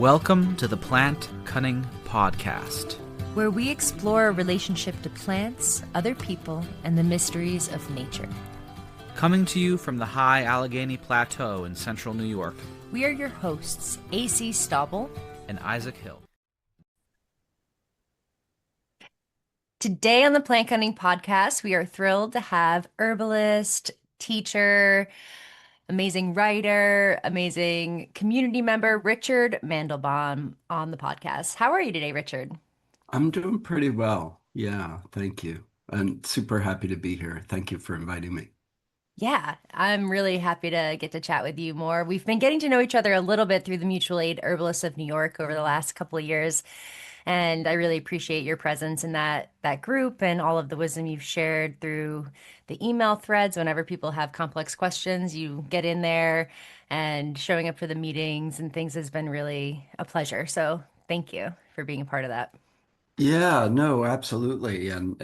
Welcome to the Plant Cunning Podcast, where we explore a relationship to plants, other people, and the mysteries of nature. Coming to you from the high Allegheny Plateau in central New York. We are your hosts, A.C. Staubel and Isaac Hill. Today on the Plant Cunning Podcast, we are thrilled to have herbalist, teacher, amazing writer, amazing community member, Richard Mandelbaum on the podcast. How are you today, Richard? I'm doing pretty well. Yeah, thank you. And super happy to be here. Thank you for inviting me. Yeah, I'm really happy to get to chat with you more. We've been getting to know each other a little bit through the Mutual Aid Herbalists of New York over the last couple of years. And I really appreciate your presence in that group and all of the wisdom you've shared through the email threads. Whenever people have complex questions, you get in there, and showing up for the meetings and things has been really a pleasure. So thank you for being a part of that. Yeah, no, absolutely. And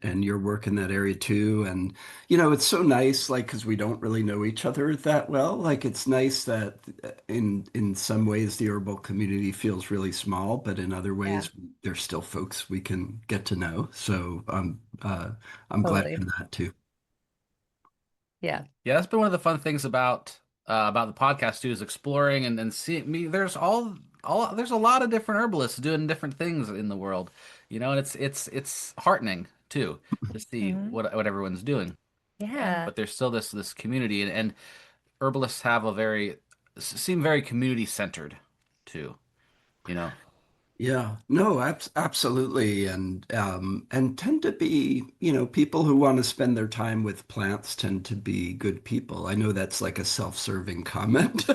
your work in that area too. And it's so nice, like, because we don't really know each other that well. Like, it's nice that in some ways the herbal community feels really small, but in other Yeah, ways there's still folks we can get to know. So I'm glad totally. for that too. Yeah. Yeah, that's been one of the fun things about the podcast too, is exploring and seeing me. There's there's a lot of different herbalists doing different things in the world, and it's heartening too to see Mhm. what everyone's doing. Yeah. But there's still this community, and herbalists have seem very community centered too. You know. Yeah, no, absolutely. And tend to be, people who want to spend their time with plants tend to be good people. I know that's like a self-serving comment,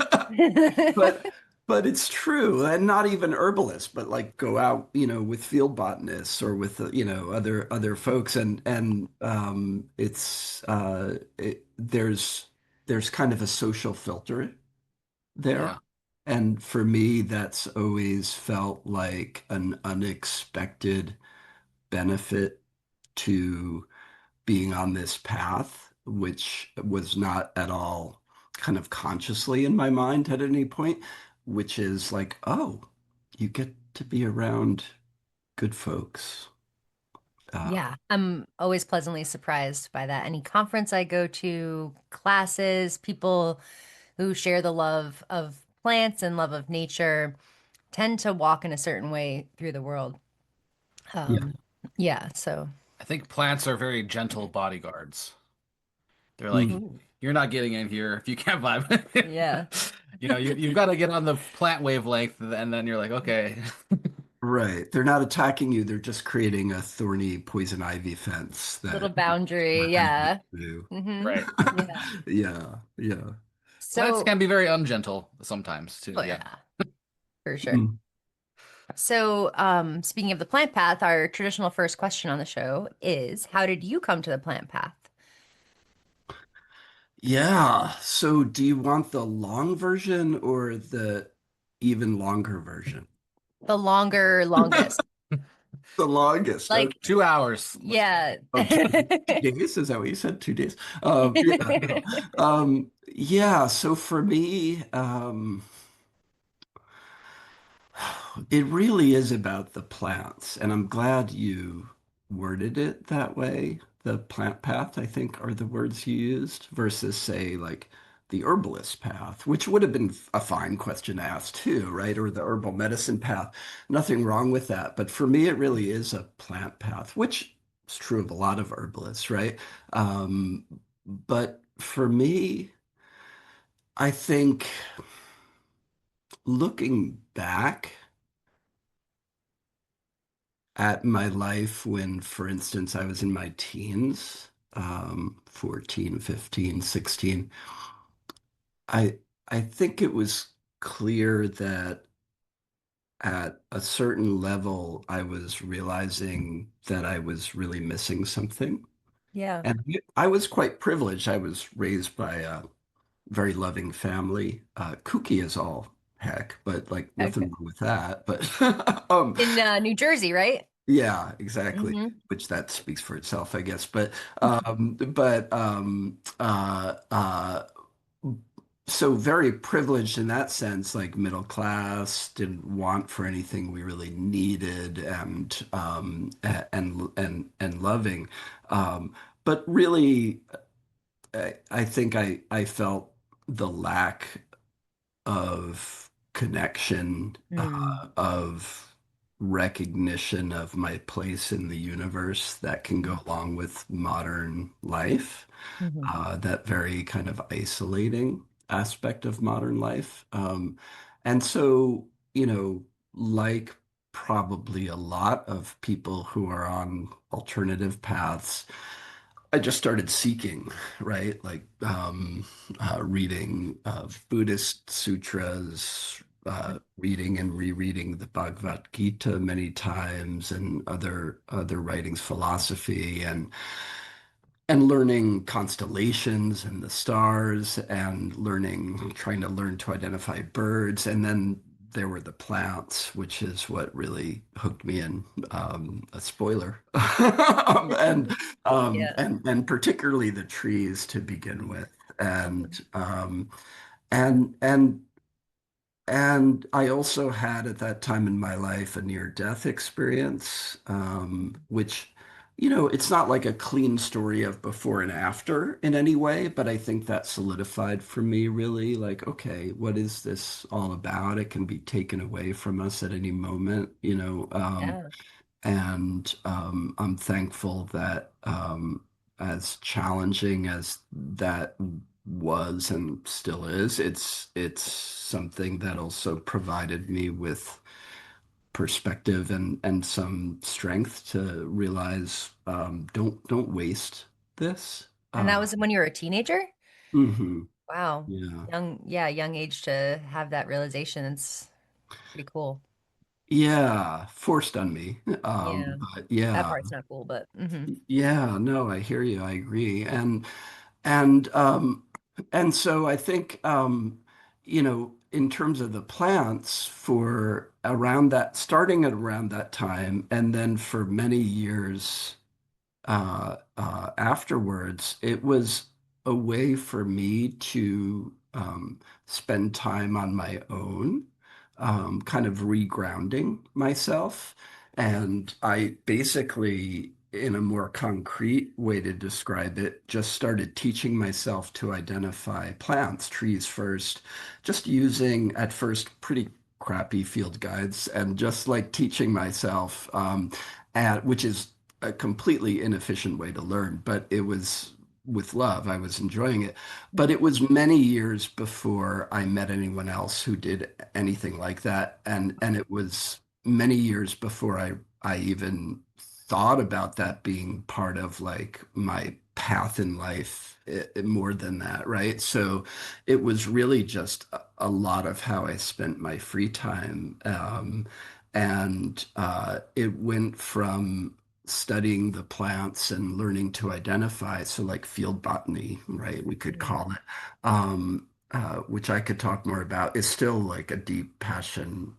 but but it's true. And not even herbalists, but like go out, with field botanists or with, other folks and there's kind of a social filter there. Yeah. And for me, that's always felt like an unexpected benefit to being on this path, which was not at all kind of consciously in my mind at any point, which is like, oh, you get to be around good folks. Yeah, I'm always pleasantly surprised by that. Any conference I go to, classes, people who share the love of plants and love of nature tend to walk in a certain way through the world. Yeah. Um, yeah, so I think plants are very gentle bodyguards. They're like, Mm. ooh, you're not getting in here if you can't vibe. yeah. You've got to get on the plant wavelength, and then you're like, okay. Right. They're not attacking you. They're just creating a thorny poison ivy fence Little that boundary, let them get yeah. through. Right. Yeah. Yeah, yeah. Plants So, can be very ungentle sometimes too. oh Yeah. yeah, for sure. Mm. So, speaking of the plant path, our traditional first question on the show is, how did you come to the plant path? Yeah. So do you want the long version or the even longer version? The longest. The longest. Like, Okay. 2 hours. yeah. Oh, 2 days? Is that what you said? 2 days? Yeah, no. Yeah. So for me, it really is about the plants, and I'm glad you worded it that way. The plant path, I think, are the words you used versus, say, like the herbalist path, which would have been a fine question to ask too, right? Or the herbal medicine path. Nothing wrong with that. But for me, it really is a plant path, which is true of a lot of herbalists, right? Um, but for me, I think looking back, at my life when, for instance, I was in my teens, 14, 15, 16, I I think it was clear that at a certain level, I was realizing that I was really missing something. Yeah. And I was quite privileged. I was raised by a very loving family, kooky as all heck, but like Okay. nothing wrong with that. But um, In New Jersey, right? Yeah, exactly. Hmm. Which that speaks for itself, I guess. But so very privileged in that sense, like middle class, didn't want for anything we really needed, and loving. But really, I think I felt the lack of connection, Mm, of recognition of my place in the universe that can go along with modern life, mhm. that very kind of isolating aspect of modern life. And so, like probably a lot of people who are on alternative paths, I just started seeking, right? Like reading Buddhist sutras, reading and rereading the Bhagavad Gita many times, and other writings, philosophy, and learning constellations and the stars, and trying to learn to identify birds. And then there were the plants, which is what really hooked me in. A spoiler, Yeah. and particularly the trees to begin with, and and and I also had at that time in my life a near-death experience, which, it's not like a clean story of before and after in any way, but I think that solidified for me really like, okay, what is this all about? It can be taken away from us at any moment, Yeah. and I'm thankful that, as challenging as that was and still is, it's something that also provided me with perspective and some strength to realize, don't waste this. And that was when you were a teenager? Mhm. Wow. Yeah. Young age to have that realization. It's pretty cool. Yeah, forced on me. Yeah. But That yeah, part's not cool, but yeah, no, I hear you. I agree. And and so I think, in terms of the plants, for around that, starting at around that time, and then for many years afterwards, it was a way for me to spend time on my own, kind of regrounding myself. And I basically, in a more concrete way to describe it, just started teaching myself to identify plants, trees first, just using at first pretty crappy field guides, and just like teaching myself, which is a completely inefficient way to learn, but it was with love. I was enjoying it. But it was many years before I met anyone else who did anything like that. And it was many years before I even thought about that being part of like my path in life, more than that, right? So it was really just a lot of how I spent my free time. And it went from studying the plants and learning to identify, so like field botany, right? We could Mhm. call it, which I could talk more about, is still like a deep passion.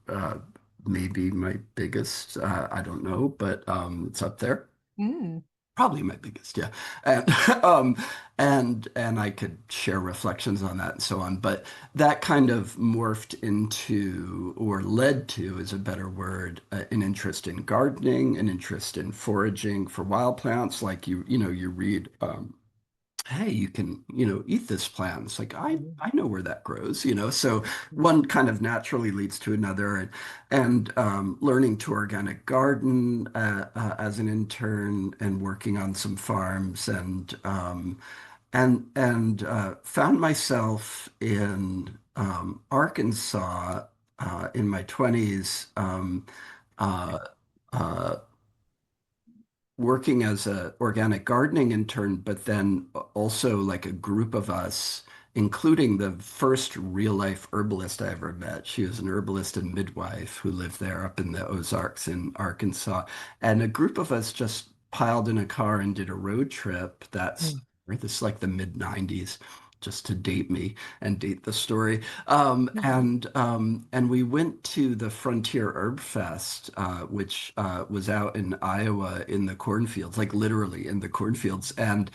Maybe my biggest, I don't know, but it's up there. Mm. Probably my biggest, yeah. And um and I could share reflections on that and so on. But that kind of morphed into, or led to is a better word, an interest in gardening, an interest in foraging for wild plants. Like you read, hey, you can, eat this plant. It's like, Mhm. I know where that grows, so Mhm. one kind of naturally leads to another. And learning to organic garden, as an intern, and working on some farms, and found myself in Arkansas, in my 20s, uh, uh, working as a organic gardening intern, but then also like a group of us, including the first real life herbalist I ever met. She was an herbalist and midwife who lived there up in the Ozarks in Arkansas. And a group of us just piled in a car and did a road trip. Mm. This is like the mid 90s, just to date me and date the story. And we went to the Frontier Herb Fest, which was out in Iowa in the cornfields, like literally in the cornfields. And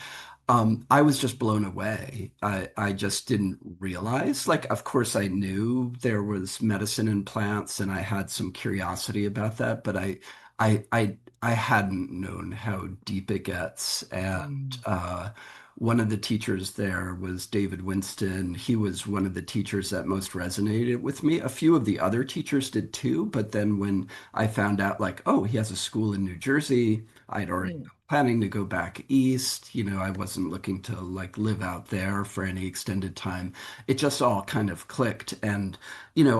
I was just blown away. I just didn't realize. Like, of course, I knew there was medicine in plants, and I had some curiosity about that, but I hadn't known how deep it gets. And Mm. one of the teachers there was David Winston. He was one of the teachers that most resonated with me. A few of the other teachers did too, but then when I found out, like, oh, he has a school in New Jersey, I'd already Mm. planning to go back east. I wasn't looking to like live out there for any extended time. It just all kind of clicked. And,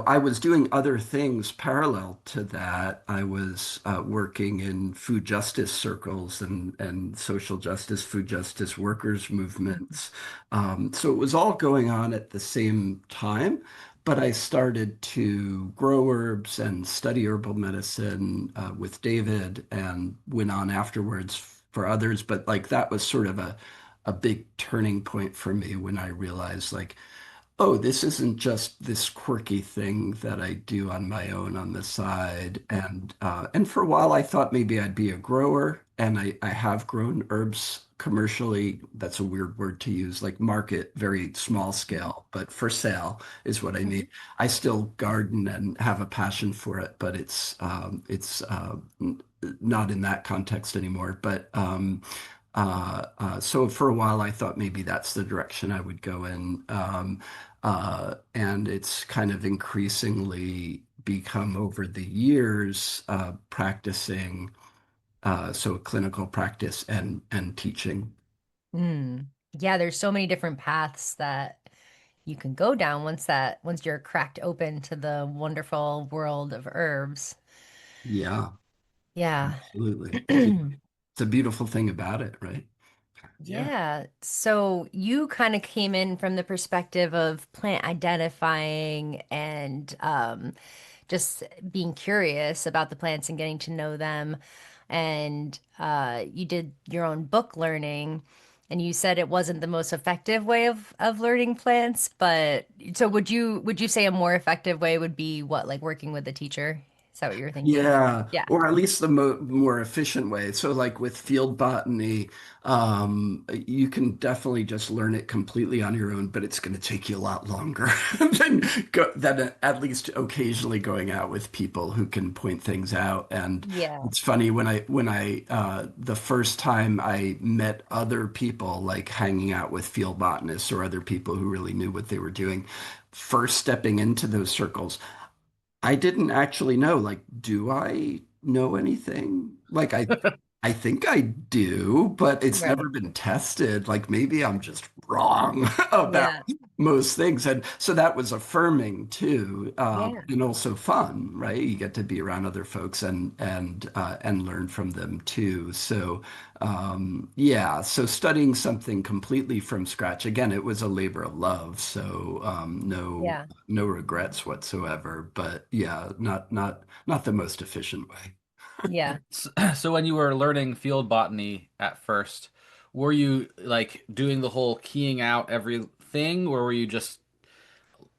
I was doing other things parallel to that. I was working in food justice circles and social justice, food justice workers Mm. movements. So it was all going on at the same time. But I started to grow herbs and study herbal medicine with David and went on afterwards for others. But like that was sort of a big turning point for me when I realized like, oh, this isn't just this quirky thing that I do on my own on the side. And for a while I thought maybe I'd be a grower, and I have grown herbs commercially. That's a weird word to use, like market, very small scale, but for sale is what I mean. I still garden and have a passion for it, but it's not in that context anymore. So for a while, I thought maybe that's the direction I would go in. And it's kind of increasingly become over the years practicing, so clinical practice and teaching. Mm. Yeah, there's so many different paths that you can go down once you're cracked open to the wonderful world of herbs. Yeah, Yeah. absolutely. It's a beautiful thing about it, right? Yeah. Yeah. So you kind of came in from the perspective of plant identifying and just being curious about the plants and getting to know them. And you did your own book learning, and you said it wasn't the most effective way of learning plants, but so would you say a more effective way would be what, like working with a teacher? Is that what you were thinking? Yeah, Yeah. or at least the mo more efficient way. So, like with field botany, you can definitely just learn it completely on your own, but it's going to take you a lot longer than at least occasionally going out with people who can point things out. And Yeah. it's funny when I the first time I met other people, like hanging out with field botanists or other people who really knew what they were doing, first stepping into those circles. I didn't actually know, like, do I know anything? Like, I think I do, but it's never Right. been tested. Like, maybe I'm just wrong about Yeah. most things. And so that was affirming too, Yeah. and also fun, right? You get to be around other folks and learn from them too. So yeah, so studying something completely from scratch, again, it was a labor of love. So Yeah. no regrets whatsoever, but yeah, not the most efficient way. Yeah. So when you were learning field botany at first, were you like doing the whole keying out everything, or were you just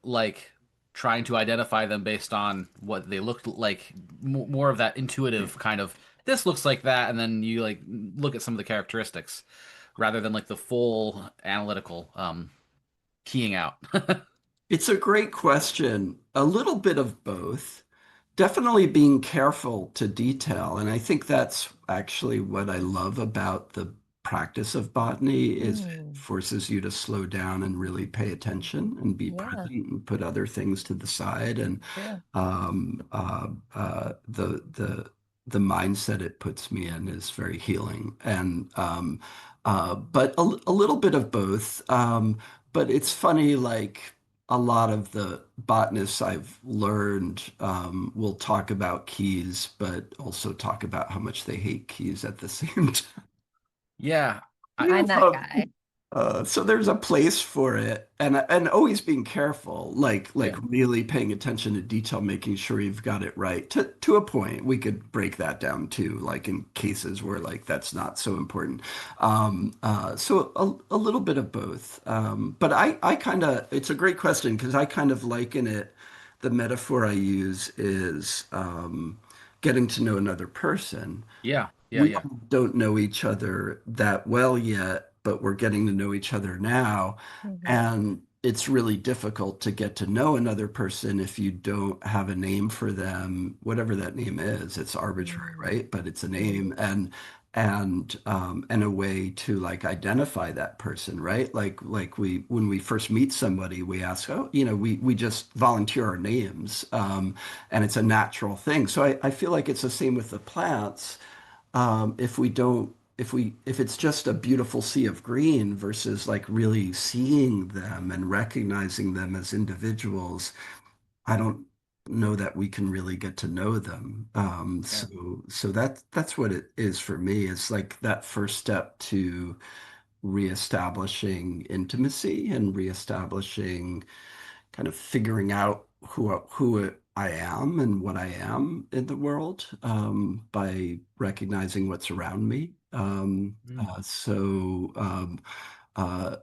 like trying to identify them based on what they looked like, more of that intuitive kind of this looks like that, and then you like look at some of the characteristics rather than like the full analytical keying out. It's a great question. A little bit of both. Definitely being careful to detail. And I think that's actually what I love about the practice of botany is it Mm. forces you to slow down and really pay attention and be Yeah. present and put other things to the side. And True. um, uh, the mindset it puts me in is very healing. But a little bit of both. But it's funny, like a lot of the botanists I've learned will talk about keys, but also talk about how much they hate keys at the same Yeah. I, I'm that guy. time. So there's a place for it, and always being careful, like yeah. really paying attention to detail, making sure you've got it right. To a point, we could break that down too, like in cases where like that's not so important. So a little bit of both. But I kind of, it's a great question because I kind of liken it. The metaphor I use is getting to know another person. Yeah. Yeah. We Yeah. don't know each other that well yet, but we're getting to know each other now. Mhm. And it's really difficult to get to know another person if you don't have a name for them, whatever that name is. It's arbitrary, Mm. right? But it's a Mhm. name and a way to like identify that person, right? Like we when we first meet somebody, we ask, oh, we just volunteer our names, and it's a natural thing. So I feel like it's the same with the plants. If we don't, if it's just a beautiful sea of green versus like really seeing them and recognizing them as individuals, I don't know that we can really get to know them. Yeah. So that's what it is for me. It's like that first step to reestablishing intimacy and reestablishing kind of figuring out who I am and what I am in the world, by recognizing what's around me. Mm.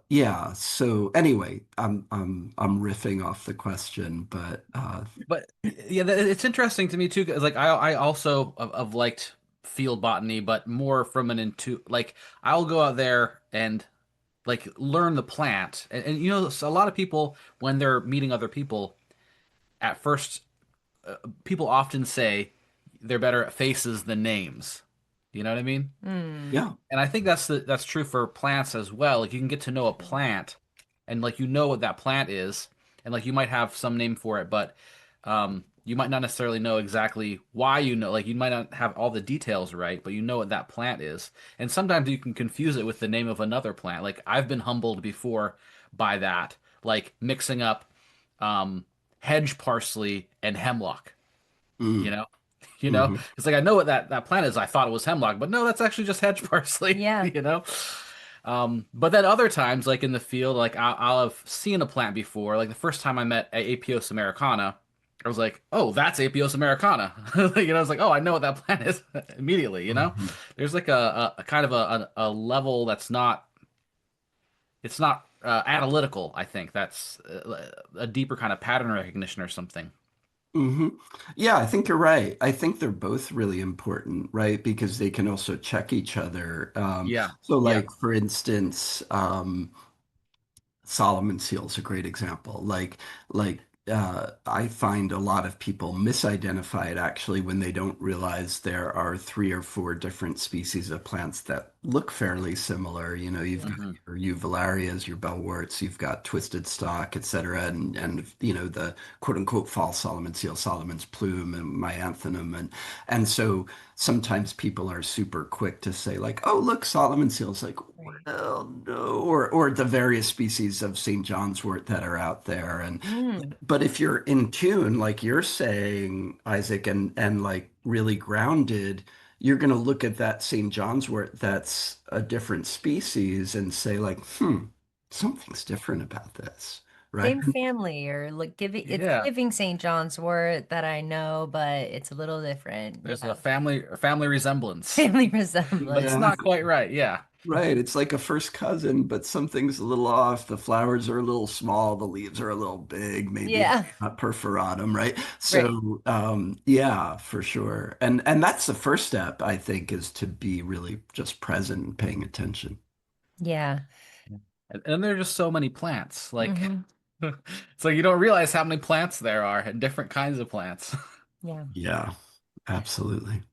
Yeah. So anyway, I'm riffing off the question, but But yeah, it's interesting to me too, because like I also have liked field botany, but more from an into like I'll go out there and like learn the plant, and you know, so a lot of people when they're meeting other people at first, people often say they're better at faces than names. You know what I mean? Mm. yeah. And I think that's true for plants as well. Like you can get to know a True. plant and like you know what that plant is and like you might have some name for it, but you might not necessarily know exactly why you know. Like you might not have all the details right, but you know what that plant is. And sometimes you can confuse it with the name of another plant. Like I've been humbled before by that, like mixing up um hedge parsley and hemlock, you Mm, know? hmm It's like I know what that plant is. I thought it was hemlock, but no, that's actually just hedge parsley, Yeah. you know? But then other times, like in the field, like I'll have seen a plant before. Like the first time I met Apios americana, I was like, oh, that's Apios americana. I was like, oh, I know what that plant is immediately, you know? hmm There's like a kind of a level that's not, it's not analytical, I think. That's a deeper kind of pattern recognition or something. hmm Yeah, I think you're right. I think they're both really important, right? Because they can also check each other. Yeah. So Yeah. like for instance, Solomon seal is a great example. I find a lot of people misidentify it actually when they don't realize there are three or four different species of plants that look fairly similar. You've got Hmm. your uvularias, your bellworts, you've got twisted stalk, etc., and the quote unquote false Solomon seal, Solomon's plume, and Myanthanum, and so sometimes people are super quick to say like, oh, look, Solomon seal's like, Right. well, no, or the various species of St. John's wort that are out there. And Mm. but if you're in tune, like you're saying, Isaac, and like really grounded, you're going to look at that St. John's wort that's a different species and say like, something's different about this, right? Same family, or like giving it's Yeah. giving St. John's wort that I know, but it's a little different. There's Yeah. a family resemblance, Family but it's Yeah. resemblance. not quite right. Yeah. Right. It's like a first cousin, but something's a little off. The flowers are a little small, the leaves are a little big, maybe Yeah. not perforatum, right? Right. So, yeah, for sure. And that's the first step, I think, is to be really just present and paying attention. Yeah. And there are just so many plants. Like Hmm. it's like you don't realize how many plants there are and different kinds of plants. Yeah. Yeah, absolutely.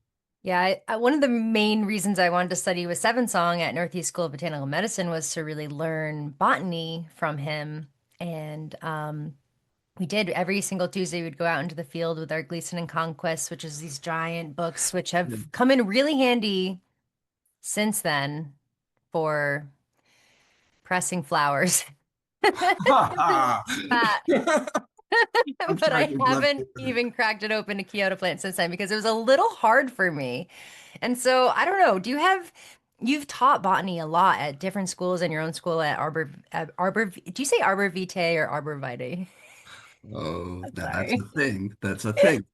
Yeah, one of the main reasons I wanted to study with Seven Song at Northeast School of Botanical Medicine was to really learn botany from him. And we did every single Tuesday, we'd go out into the field with our Gleason and Conquest, which is these giant books, which have come in really handy since then for pressing flowers. I'm But but sure I you'd love to haven't hear it. even cracked it open to Kyoto plant since then because it was a little hard for me. And so I don't know, you've taught botany a lot at different schools and your own school at Arbor, do you say Arbor Vitae or Arbor Vitae? Oh, I'm now that's a sorry. thing. That's a thing.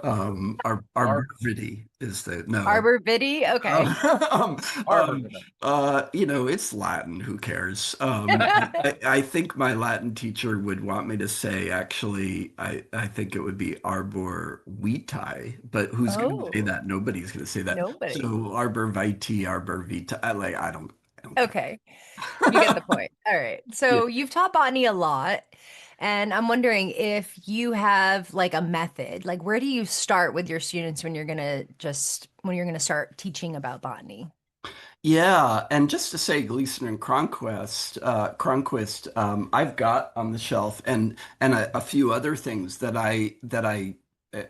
Arbor, Arborvitae is the no. Arbor Vitae? Okay. Um, arbor. it's Latin. Who cares? I think my Latin teacher would want me to say, actually, I think it would be arbor vitae, but who's going to say Oh, that? Nobody's going to say that. nobody. So arbor vitae, arbor vitae. I don't Okay. You get the point. All right. Yeah. So you've taught botany a lot, and I'm wondering if you have like a method. Like, where do you start with your students when you're gonna start teaching about botany? Yeah, and just to say, Gleason and Cronquist, I've got on the shelf, and a few other things that I uh,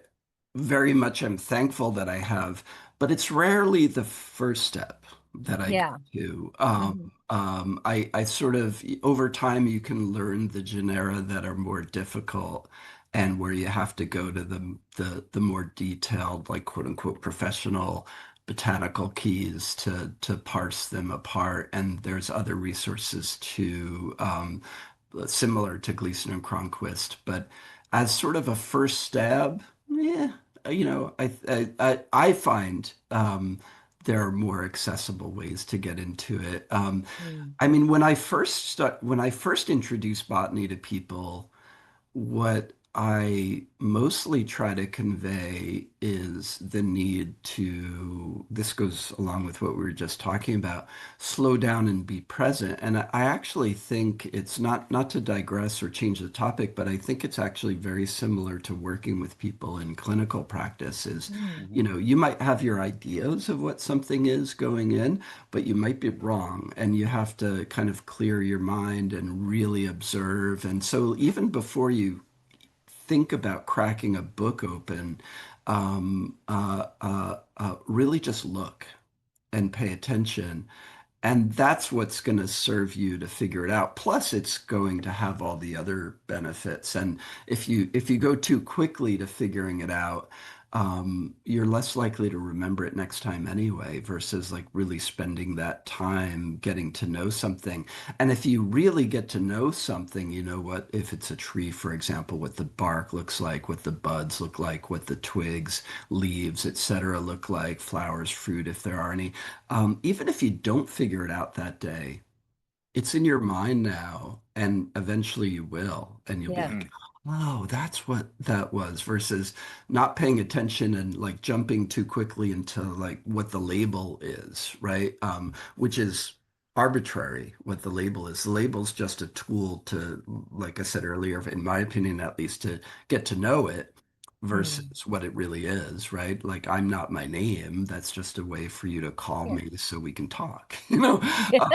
very much am thankful that I have, but it's rarely the first step that I go Yeah. to. Mhm. I sort of over time you can learn the genera that are more difficult and where you have to go to the more detailed, like quote unquote professional botanical keys to parse them apart. And there's other resources too, similar to Gleason and Cronquist. But as sort of a first stab, yeah, I find there are more accessible ways to get into it. Mm. I mean, when I first introduced botany to people, what I mostly try to convey is the need to, this goes along with what we were just talking about, slow down and be present. And I actually think it's not to digress or change the topic, but I think it's actually very similar to working with people in clinical practice is, Mm. you might have your ideas of what something is going in, but you might be wrong and you have to kind of clear your mind and really observe. And so even before you think about cracking a book open, really just look and pay attention. And that's what's going to serve you to figure it out. Plus, it's going to have all the other benefits. And if you go too quickly to figuring it out, you're less likely to remember it next time anyway, versus like really spending that time getting to know something. And if you really get to know something, you know what, if it's a tree, for example, what the bark looks like, what the buds look like, what the twigs, leaves, etc. look like, flowers, fruit, if there are any, even if you don't figure it out that day, it's in your mind now, and eventually you will, and you'll be Yeah. like, oh, that's what that was, versus not paying attention and like jumping too quickly into like what the label is, right? Which is arbitrary what the label is. The label's just a tool to, like I said earlier, in my opinion, at least to get to know it Mm. versus what it really is, right? Like I'm not my name. That's just a way for you to call Yeah. me so we can talk, you know?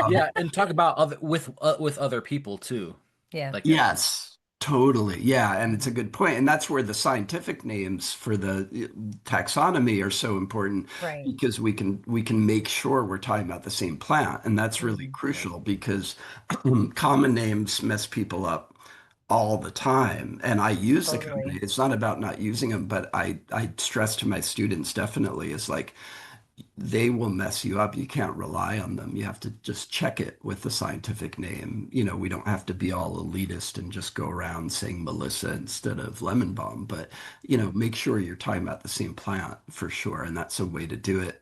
Yeah, and talk about other with other people too. Yeah. Like Yes, totally. Yeah, and it's a Mhm. good point. And that's where the scientific names for the taxonomy are so important Right. because we can make sure we're talking about the same plant. And that's really Mm. crucial because common names mess people up all the time. And I use the common Totally. name. It's not about not using them, but I stress to my students definitely is like they will mess you up. You can't rely on them. You have to just check it with the scientific name. We don't have to be all elitist and just go around saying Melissa instead of lemon balm, but make sure you're talking about the same plant for sure. And that's a way to do it.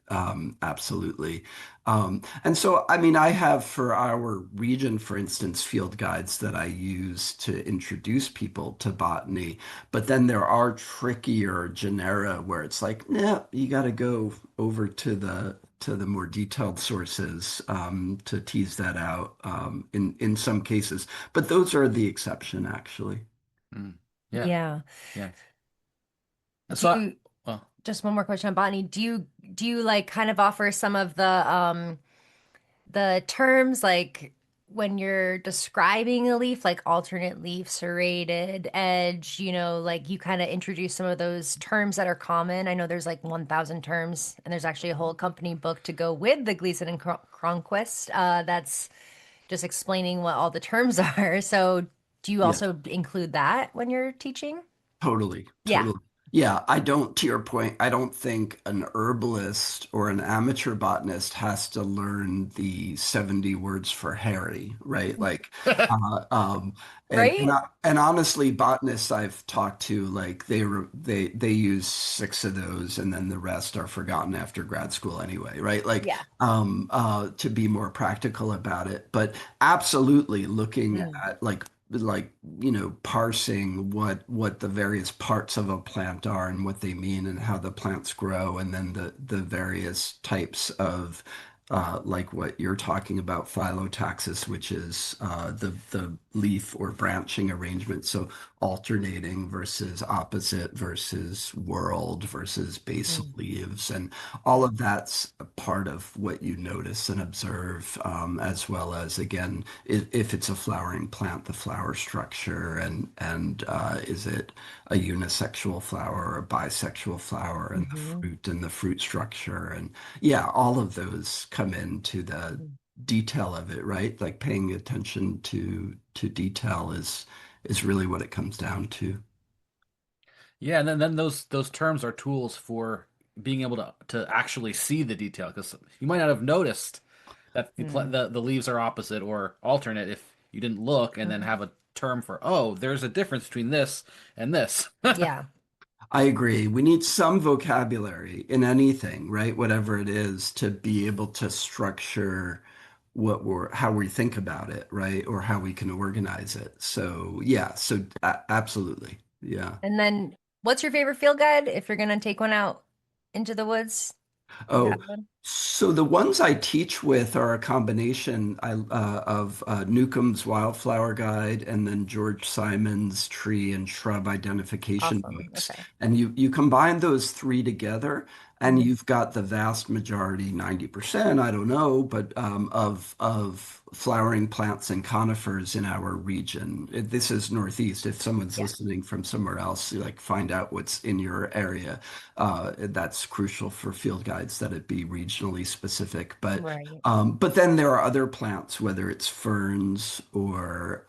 Absolutely. And so, I mean, I have for our region, for instance, field guides that I use to introduce people to botany. But then there are trickier genera where it's like, nah, you got to go over to the more detailed sources to tease that out in some cases. But those are the exception, actually. mm, yeah, Yeah. yeah. Do So you well, Just one more question on botany. Do you like kind of offer some of the terms like when you're describing a leaf, like alternate leaf, serrated edge, like you kind of introduce some of those terms that are common. I know there's like 1,000 terms, and there's actually a whole company book to go with the Gleason and Cronquist, that's just explaining what all the terms are. So do you Yes. also include that when you're teaching? Totally, Yeah. totally. Yeah, I don't, to your point, I don't think an herbalist or an amateur botanist has to learn the 70 words for Harry, right? Like, uh, um, and Right? and and honestly, botanists I've talked to, like they use six of those, and then the rest are forgotten after grad school anyway, right? Like, Yeah. to be more practical about it, but absolutely looking Mm. at like parsing what the various parts of a plant are and what they mean and how the plants grow and then the various types of like what you're talking about, phyllotaxis, which is the leaf or branching arrangement. So alternating versus opposite versus whorled versus basal Mm, leaves, and all of that's a part of what you notice and observe, as well as again, if it's a flowering plant, the flower structure, and is it a unisexual flower or a bisexual flower, and the mhm, fruit and the fruit structure, and yeah, all of those come into the mhm, detail of it, right? Like paying attention to detail is really what it comes down to. Yeah, and then those terms are tools for being able to actually see the detail because you might not have noticed that mm, the leaves are opposite or alternate if you didn't look and then mhm. have a term for, oh, there's a difference between this and this. Yeah. I agree. We need some vocabulary in anything, right? Whatever it is, to be able to structure how we think about it, right? Or how we can organize it. So, yeah, so absolutely. Yeah. And then what's your favorite field guide if you're gonna take one out into the woods? You have Oh, one? so the ones I teach with are a combination of Newcomb's Wildflower Guide and then George Simon's Tree and Shrub Identification Awesome. books. Okay. And you combine those three together, and Mhm. you've got the vast majority, 90%, I don't know, but of flowering plants and conifers in our region. This is Northeast. If someone's Yeah. listening from somewhere else, like find out what's in your area. That's crucial for field guides that it be regionally specific. Right. But then there are other plants, whether it's ferns or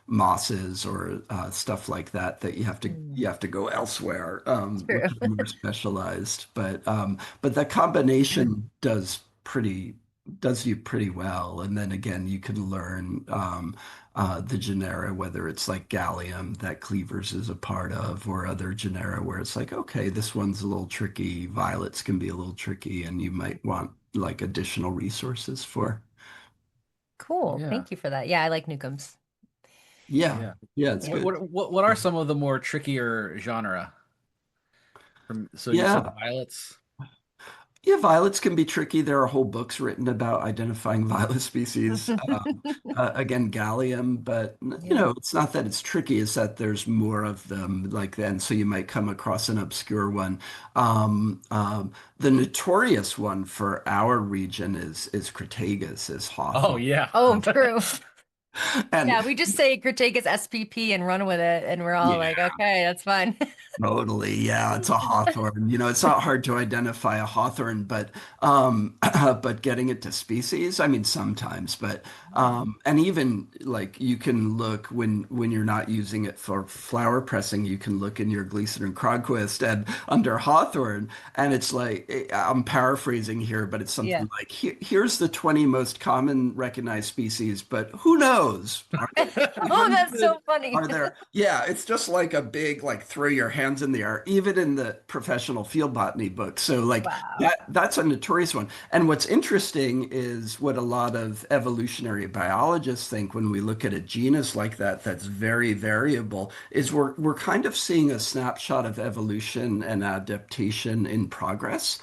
mosses or stuff like that, that Mm, you have to go elsewhere, which true. are more specialized. But the combination does you pretty well. And then again, you can learn the genera, whether it's like Gallium that Cleavers is a part of, or other genera where it's like, okay, this one's a little tricky. Violets can be a little tricky, and you might want like additional resources for. Cool. Yeah, Thank you for that. Yeah, I like Newcomb's. Yeah, yeah. yeah, it's good. What are some of the more trickier genre? So you said Yeah, violets. yeah, violets can be tricky. There are whole books written about identifying violet species. Again, gallium, but Yeah. it's not that it's tricky, it's that there's more of them like then, so you might come across an obscure one. The notorious one for our region is Crataegus, is Oh Hawthorne. yeah. Oh, true. And Yeah, we just say Crataegus SPP and run with it, and we're all yeah, like, okay, that's fine. totally. Yeah, it's a hawthorn. It's not hard to identify a hawthorn, but but getting it to species, I mean sometimes, but and even like you can look when you're not using it for flower pressing, you can look in your Gleason and Crodquist and under hawthorn, and it's like I'm paraphrasing here, but it's Yeah. something like here's the 20 most common recognized species, but who knows? Are there Oh, that's 100? so funny. Are there? Yeah, it's just like a big, like throw your hands in the air, even in the professional field botany book. So like Wow. that's a notorious one. And what's interesting is what a lot of evolutionary biologists think when we look at a genus like that that's very variable, is we're kind of seeing a snapshot of evolution and adaptation in progress.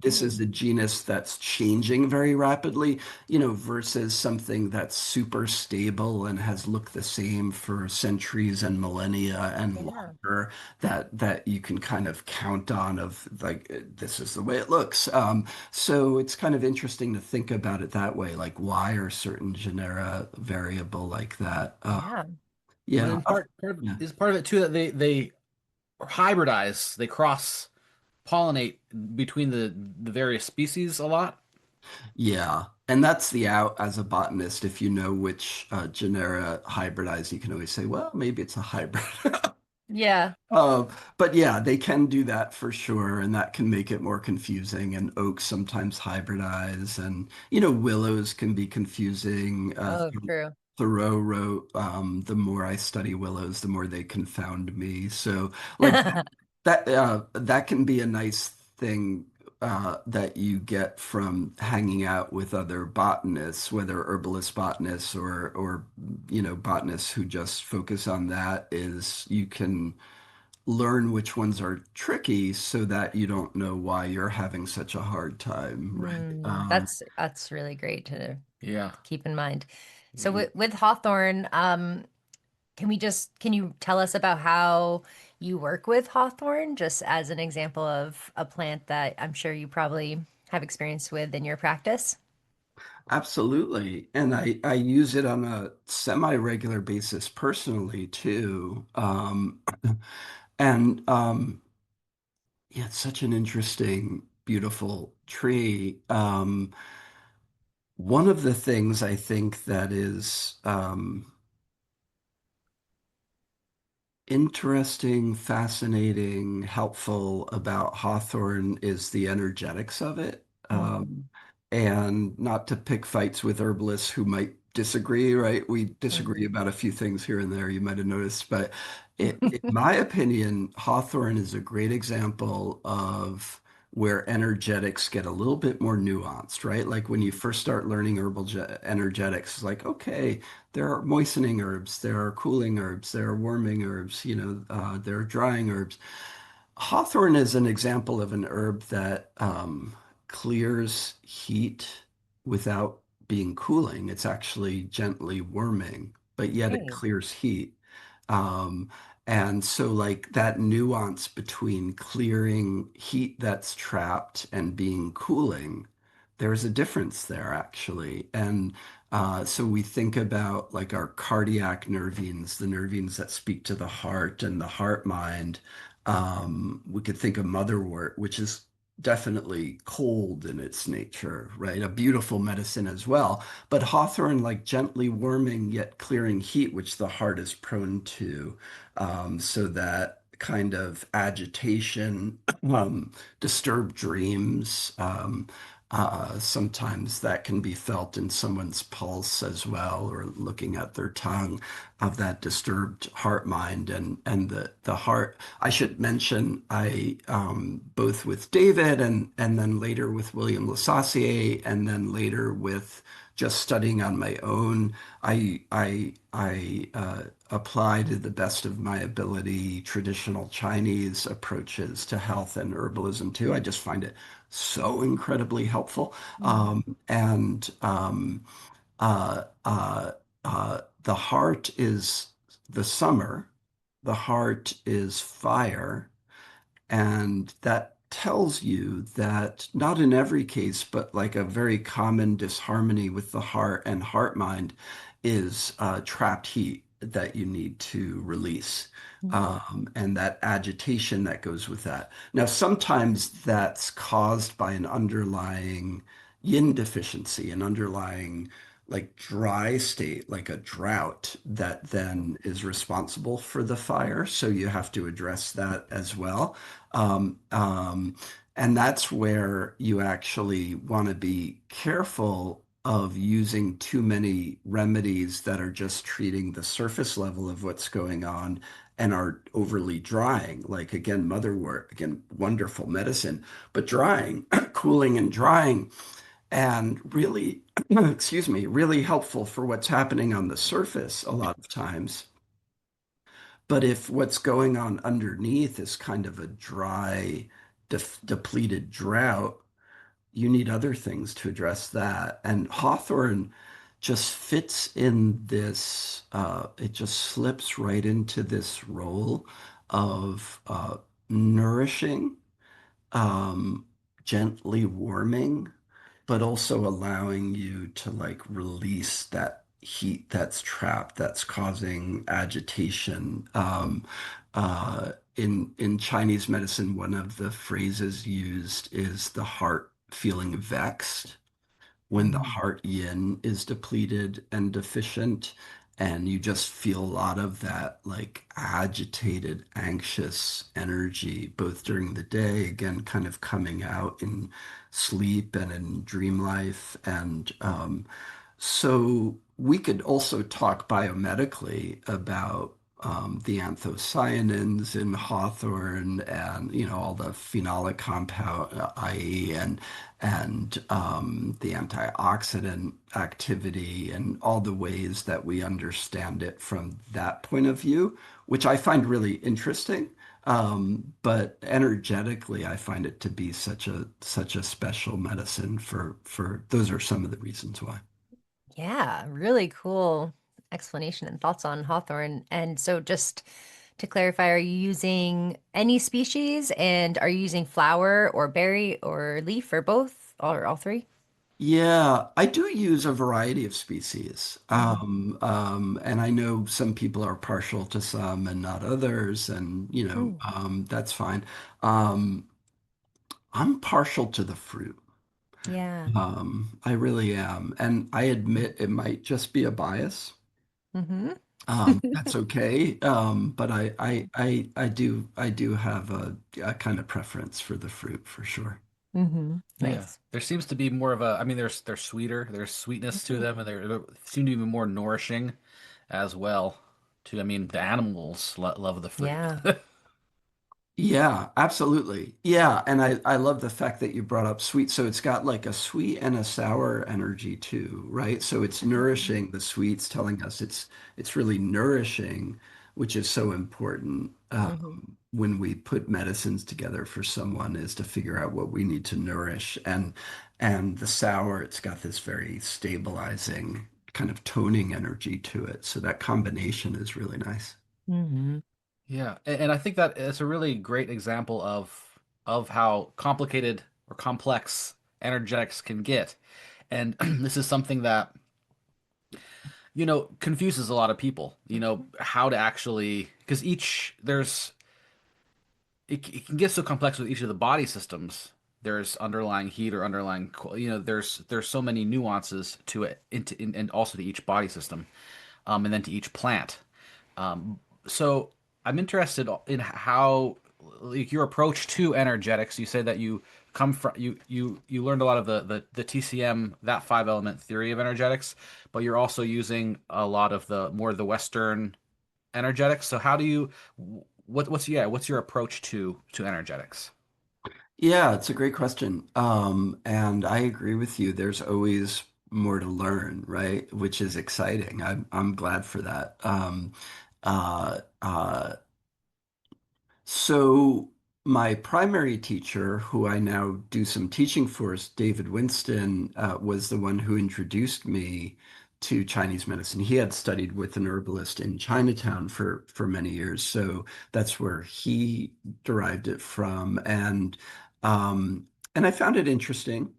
This is a Mhm. genus that's changing very rapidly, versus something that's super stable and has looked the same for centuries and millennia and Yeah. longer, that you can kind of count on of like this is the way it looks. So it's kind of interesting to think about it that way. Like, why are certain genera variable like that? Yeah. And Yeah, then yeah, part of it too that they hybridize, they cross pollinate between the various species a lot. yeah. And that's the out as a botanist. If you know which genera hybridize, you can always say, well, maybe it's a hybrid. Yeah. Uh, but yeah, they can do that for sure, and that can make it more confusing. And oaks sometimes hybridize, and willows can be confusing. Oh, true. Thoreau wrote, "The more I study willows, the more they confound me." So, like that can be a nice thing that you get from hanging out with other botanists, whether herbalist botanists or botanists who just focus on that. Is you can learn which ones are tricky so that you don't know why you're having such a hard time, right? That's really great to Yeah. keep in mind. So Yeah. with Hawthorne, can you tell us about how you work with Hawthorne, just as an example of a plant that I'm sure you probably have experience with in your practice? Absolutely. And I use it on a semi-regular basis personally too. And yeah, it's such an interesting, beautiful tree. One of the things I think that is interesting, fascinating, helpful about Hawthorne is the energetics of it. Mm, And not to pick fights with herbalists who might disagree, right? We disagree mhm. about a few things here and there, you might have noticed. But in my opinion, Hawthorne is a great example of where energetics get a little bit more nuanced, right? Like when you first start learning energetics, it's like, okay, there are moistening herbs, there are cooling herbs, there are warming herbs, there are drying herbs. Hawthorn is an example of an herb that clears heat without being cooling. It's actually gently warming, but yet it Great. clears heat. Um, and so, like that nuance between clearing heat that's trapped and being cooling, there's a difference there actually. And so we think about like our cardiac nervines, the nervines that speak to the heart and the heart mind. We could think of motherwort, which is definitely cold in its nature, right? A beautiful medicine as well. But hawthorn, like gently warming yet clearing heat, which the heart is prone to, so that kind of agitation, disturbed dreams. Sometimes that can be felt in someone's pulse as well, or looking at their tongue of that disturbed heart mind and the heart. I should mention I both with David and then later with William Lassassier and then later with just studying on my own. I apply to the best of my ability traditional Chinese approaches to health and herbalism too. I just find it so incredibly helpful. Mm, And The heart is the summer, the heart is fire, and that tells you that not in every case, but like a very common disharmony with the heart and heart mind is trapped heat that you need to release. mm, And that agitation that goes with that. Now, sometimes that's caused by an underlying yin deficiency, an underlying like dry state, like a drought that then is responsible for the fire. So you have to address that as well. Um, um, and that's where you actually want to be careful of using too many remedies that are just treating the surface level of what's going on and are overly drying. Like again, motherwort, again, wonderful medicine, but drying, cooling and drying, and really, excuse me, really helpful for what's happening on the surface a lot of times. But if what's going on underneath is kind of a dry, depleted drought, you need other things to address that. And Hawthorne just fits in this, it just slips right into this role of nourishing, um, gently warming, but also allowing you to like release that heat that's trapped, that's causing agitation. In Chinese medicine, one of the phrases used is the heart feeling vexed when the mm, heart yin is depleted and deficient, and you just feel a lot of that like agitated, anxious energy, both during the day, again, kind of coming out in sleep and in dream life. And so we could also talk biomedically about the anthocyanins in hawthorn and all the phenolic compound, IE, and the antioxidant activity and all the ways that we understand it from that point of view, which I find really interesting. But energetically, I find it to be such a special medicine for those are some of the reasons why. Yeah, really cool explanation and thoughts on Hawthorne. And so just to clarify, are you using any species and are you using flower or berry or leaf or both or all three? Yeah, I do use a variety of species. Mhm. And I know some people are partial to some and not others, and Mm. that's fine. Um, I'm partial to the fruit. Yeah. I really am. And I admit it might just be a bias. Hmm. That's okay. But I do have a kind of preference for the fruit for sure. Hmm. Yeah. Nice. There seems to be more of a, I mean, they're sweeter, there's sweetness to them, and they seem to be more nourishing as well. I mean, the animals love the fruit. Yeah. Yeah, absolutely. Yeah, and I love the fact that you brought up sweet. So it's got like a sweet and a sour energy too, right? So it's Mhm. nourishing. The sweet's telling us it's really nourishing, which is so important Hmm. when we put medicines together for someone is to figure out what we need to nourish. And the sour, it's got this very stabilizing kind of toning energy to it. So that combination is really nice. Hmm. Yeah, and I think that it's a really great example of how complicated or complex energetics can get. And this is something that, confuses a lot of people, how to actually, because it can get so complex with each of the body systems. There's underlying heat or underlying, there's so many nuances to it, and also to each body system, and then to each plant. Um, so I'm interested in how, like, your approach to energetics. You say that you come from you learned a lot of the TCM, that five element theory of energetics, but you're also using a lot of the more the Western energetics. So how do you what's your approach to energetics? Yeah, it's a great question. And I agree with you. There's always more to learn, right? Which is exciting. I'm glad for that. Uh, uh, so my primary teacher, who I now do some teaching for, is David Winston, was the one who introduced me to Chinese medicine. He had studied with an herbalist in Chinatown for many years, so that's where he derived it from. Um, and I found it interesting.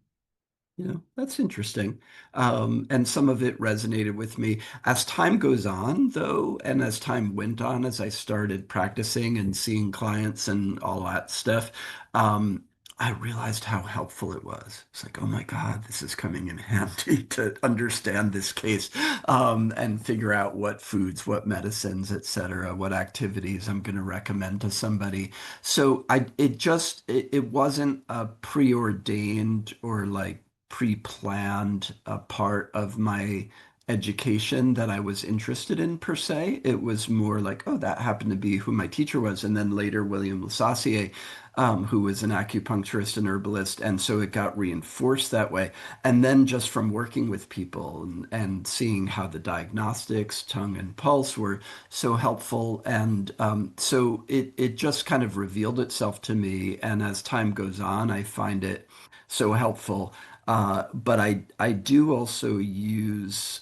That's interesting. And some of it resonated with me. As time goes on, though, and as time went on, as I started practicing and seeing clients and all that stuff, um, I realized how helpful it was. It's like, oh my God, this is coming in handy to understand this case, and figure out what foods, what medicines, et cetera, what activities I'm going to recommend to somebody. So it wasn't a preordained or like pre-planned part of my education that I was interested in per se. It was more like, oh, that happened to be who my teacher was. And then later, William Lasassier, who was an acupuncturist and herbalist. And so it got reinforced that way. And then just from working with people and seeing how the diagnostics, tongue and pulse were so helpful. And so it just kind of revealed itself to me. And as time goes on, I find it so helpful. But I do also use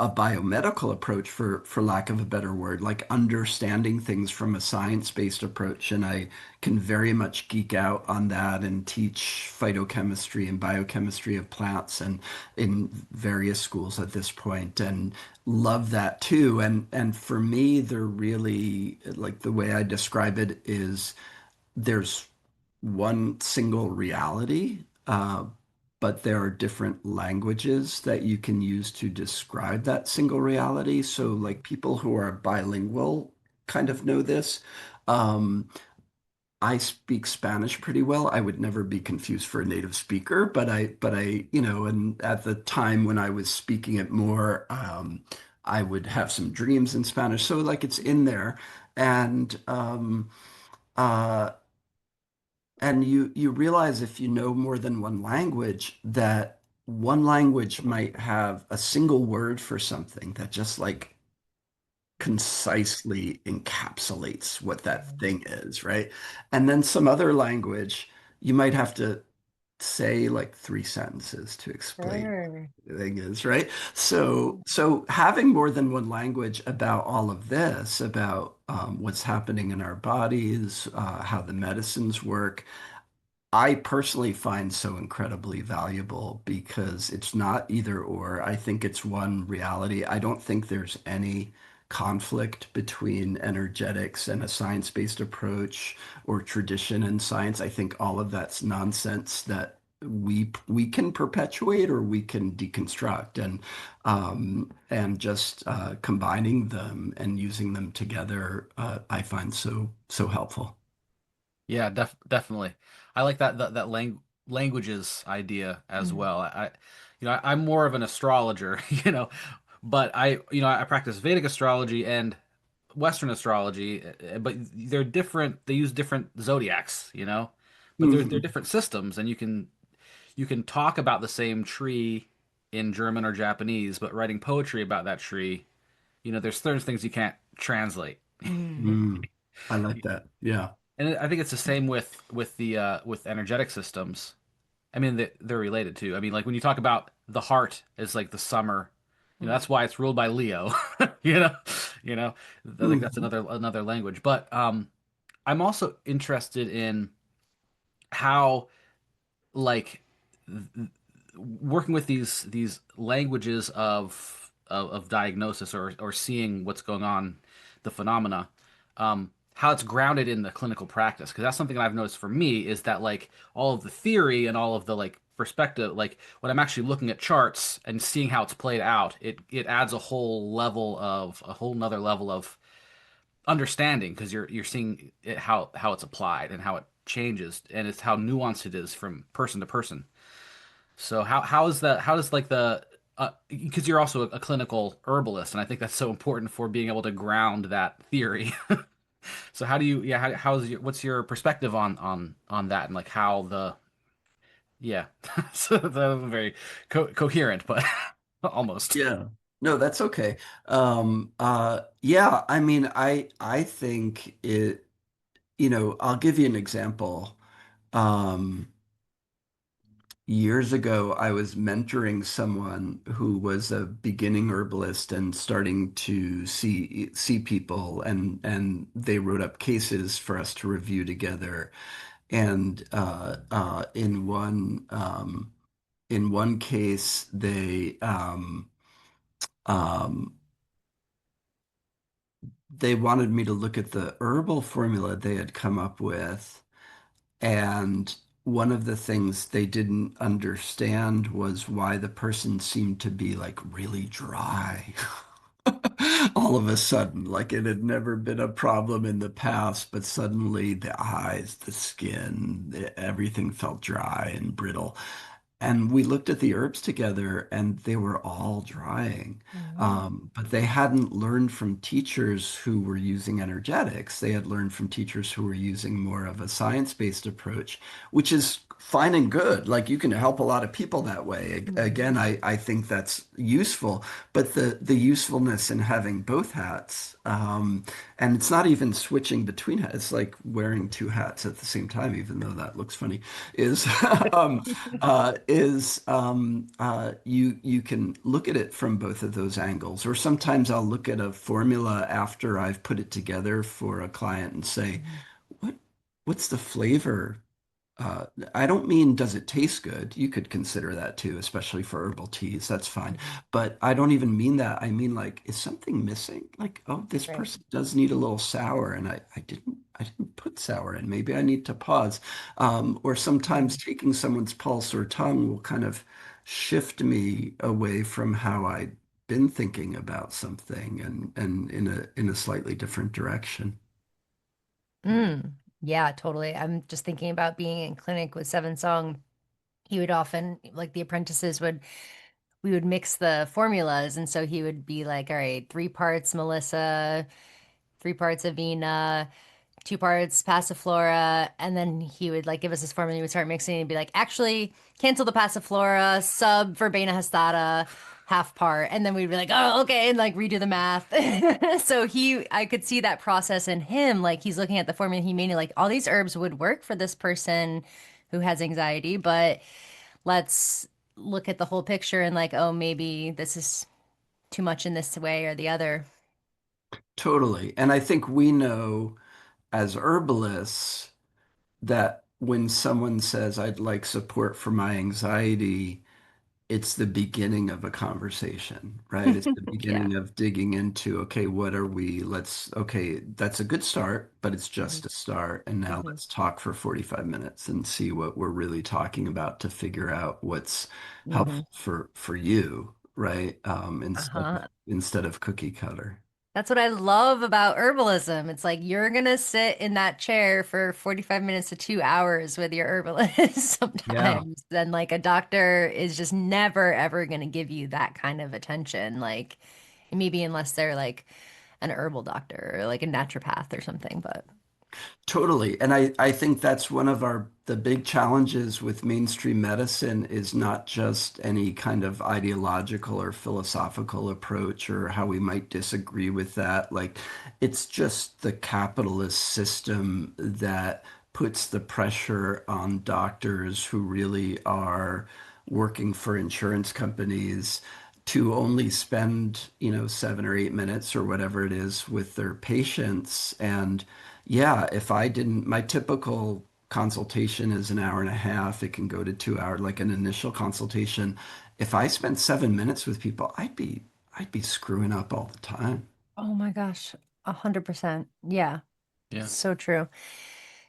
a biomedical approach for lack of a better word, like understanding things from a science-based approach. And I can very much geek out on that and teach phytochemistry and biochemistry of plants and in various schools at this point and love that too. And for me, they're really like the way I describe it is there's one single reality, but there are different languages that you can use to describe that single reality. So, like people who are bilingual kind of know this. Um, I speak Spanish pretty well. I would never be confused for a native speaker, and at the time when I was speaking it more, I would have some dreams in Spanish. So, like, it's in there. And, uh, and you realize if you know more than one language, that one language might have a single word for something that just like concisely encapsulates what that thing is, right? And then some other language, you might have to say like three sentences to explain Sure. what the thing is, right? So having more than one language about all of this, about what's happening in our bodies, how the medicines work, I personally find so incredibly valuable because it's not either or. I think it's one reality. I don't think there's any conflict between energetics and a science-based approach or tradition in science. I think all of that's nonsense that we can perpetuate or we can deconstruct and just combining them and using them together I find so helpful. Yeah, definitely. I like that languages idea as Mm. well. I'm more of an astrologer, but I practice Vedic astrology and Western astrology, but they're different. They use different zodiacs, but they're Mhm. different systems, and you can talk about the same tree in German or Japanese, but writing poetry about that tree, there's certain things you can't translate. Mm. Mm. I like that. Yeah. And I think it's the same with energetic systems. I mean, they're related too. I mean, like when you talk about the heart as like the summer, Mm. that's why it's ruled by Leo. You know, you know, I think that's Mhm. another language. But I'm also interested in how like working with these languages of diagnosis or seeing what's going on, the phenomena, how it's grounded in the clinical practice. Because that's something that I've noticed for me is that like all of the theory and all of the like perspective, like when I'm actually looking at charts and seeing how it's played out, it adds a whole nother level of understanding because you're seeing how it's applied and how it changes and it's how nuanced it is from person to person. So how does like the because you're also a clinical herbalist and I think that's so important for being able to ground that theory. So how do you yeah how's what's your perspective on that and like how the yeah so that was very coherent but almost. Yeah. No, that's okay. Yeah, I mean, I think it, I'll give you an example. Um, Years ago, I was mentoring someone who was a beginning herbalist and starting to see people, and they wrote up cases for us to review together. And in one case, um, they wanted me to look at the herbal formula they had come up with. And one of the things they didn't understand was why the person seemed to be like really dry. All of a sudden, like it had never been a problem in the past, but suddenly the eyes, the skin, everything felt dry and brittle. And we looked at the herbs together and they were all drying. Mm. But they hadn't learned from teachers who were using energetics. They had learned from teachers who were using more of a science-based approach, which is fine and good. Like you can help a lot of people that way. Mm. Again, I think that's useful, but the usefulness in having both hats, and it's not even switching between hats, it's like wearing two hats at the same time, even though that looks funny, is you can look at it from both of those angles. Or sometimes I'll look at a formula after I've put it together for a client and say, what what's the flavor? Uh, I don't mean does it taste good? You could consider that too, especially for herbal teas. That's fine. Mm. But I don't even mean that. I mean like, is something missing? Like, oh, this Right. person does need a little sour, and I didn't put sour in. Maybe I need to pause. Or sometimes Mm. taking someone's pulse or tongue will kind of shift me away from how I'd been thinking about something and in a slightly different direction. Mm. Yeah, totally. I'm just thinking about being in clinic with Seven Song. He would often, like the apprentices would, we would mix the formulas. And so he would be like, all right, 3 parts Melissa, 3 parts Avena, 2 parts Passiflora. And then he would like give us this formula. He would start mixing and be like, actually, cancel the Passiflora, sub Verbena hastata. half part. And then we'd be like, oh, okay, and like redo the math. So I could see that process in him. Like he's looking at the formula he made, like all these herbs would work for this person who has anxiety, but let's look at the whole picture and like, oh, maybe this is too much in this way or the other. Totally. And I think we know as herbalists that when someone says, I'd like support for my anxiety, it's the beginning of a conversation, right? It's the Yeah. beginning of digging into, okay, what are we, okay, that's a good start, but it's Mhm. just a start. And now Mhm. let's talk for 45 minutes and see what we're really talking about to figure out what's Mhm. helpful for you, right? Uh-huh. Instead of cookie cutter. That's what I love about herbalism. It's like you're gonna sit in that chair for 45 minutes to 2 hours with your herbalist Yeah. sometimes. Then like a doctor is just never ever gonna give you that kind of attention. Like maybe unless they're like an herbal doctor or like a naturopath or something, but Totally. And I think that's one of the big challenges with mainstream medicine is not just any kind of ideological or philosophical approach or how we might disagree with that. Like it's just the capitalist system that puts the pressure on doctors who really are working for insurance companies to only spend, 7 or 8 minutes or whatever it is with their patients. And yeah, if I didn't, my typical consultation is an hour and a half. It can go to 2 hours, like an initial consultation. If I spent 7 minutes with people, I'd be screwing up all the time. oh my gosh, 100%. Yeah, Yeah. so true.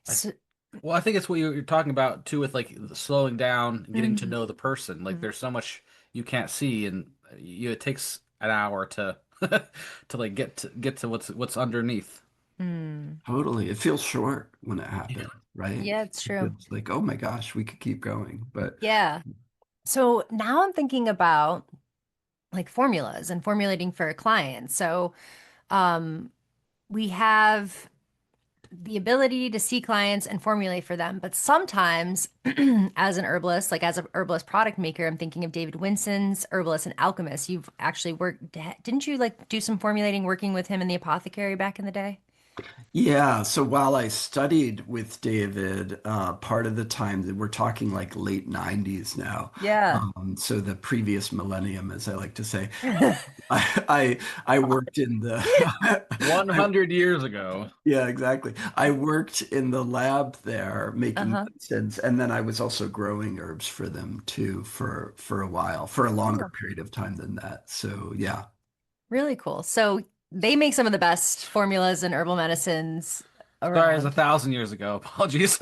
I, So, well, I think it's what you're talking about too with like slowing down and getting to mhm. know the person. Like there's so much you can't see and it takes an hour to to like get to what's underneath. Mm. Totally. It feels short when it Yeah. happens, right? Yeah, it's It true. feels like, oh my gosh, we could keep going. But Yeah. So now I'm thinking about like formulas and formulating for clients. So um, we have the ability to see clients and formulate for them, but sometimes as an herbalist, like as a herbalist product maker, I'm thinking of David Winston's Herbalist and Alchemist. You've actually worked, didn't you like do some formulating working with him in the apothecary back in the day? yeah, so while I studied with David, part of the time that we're talking like late 90s now, Yeah. so the previous millennium, as I like to say, I worked in the I 100 years ago. yeah, exactly. I worked in the lab there making Uh-huh. medicines, and then I was also growing herbs for them too for a while, for a longer Oh, period of time than that. So yeah. really cool. So they make some of the best formulas and herbal medicines Sorry, it's a around. thousand years ago. Apologies.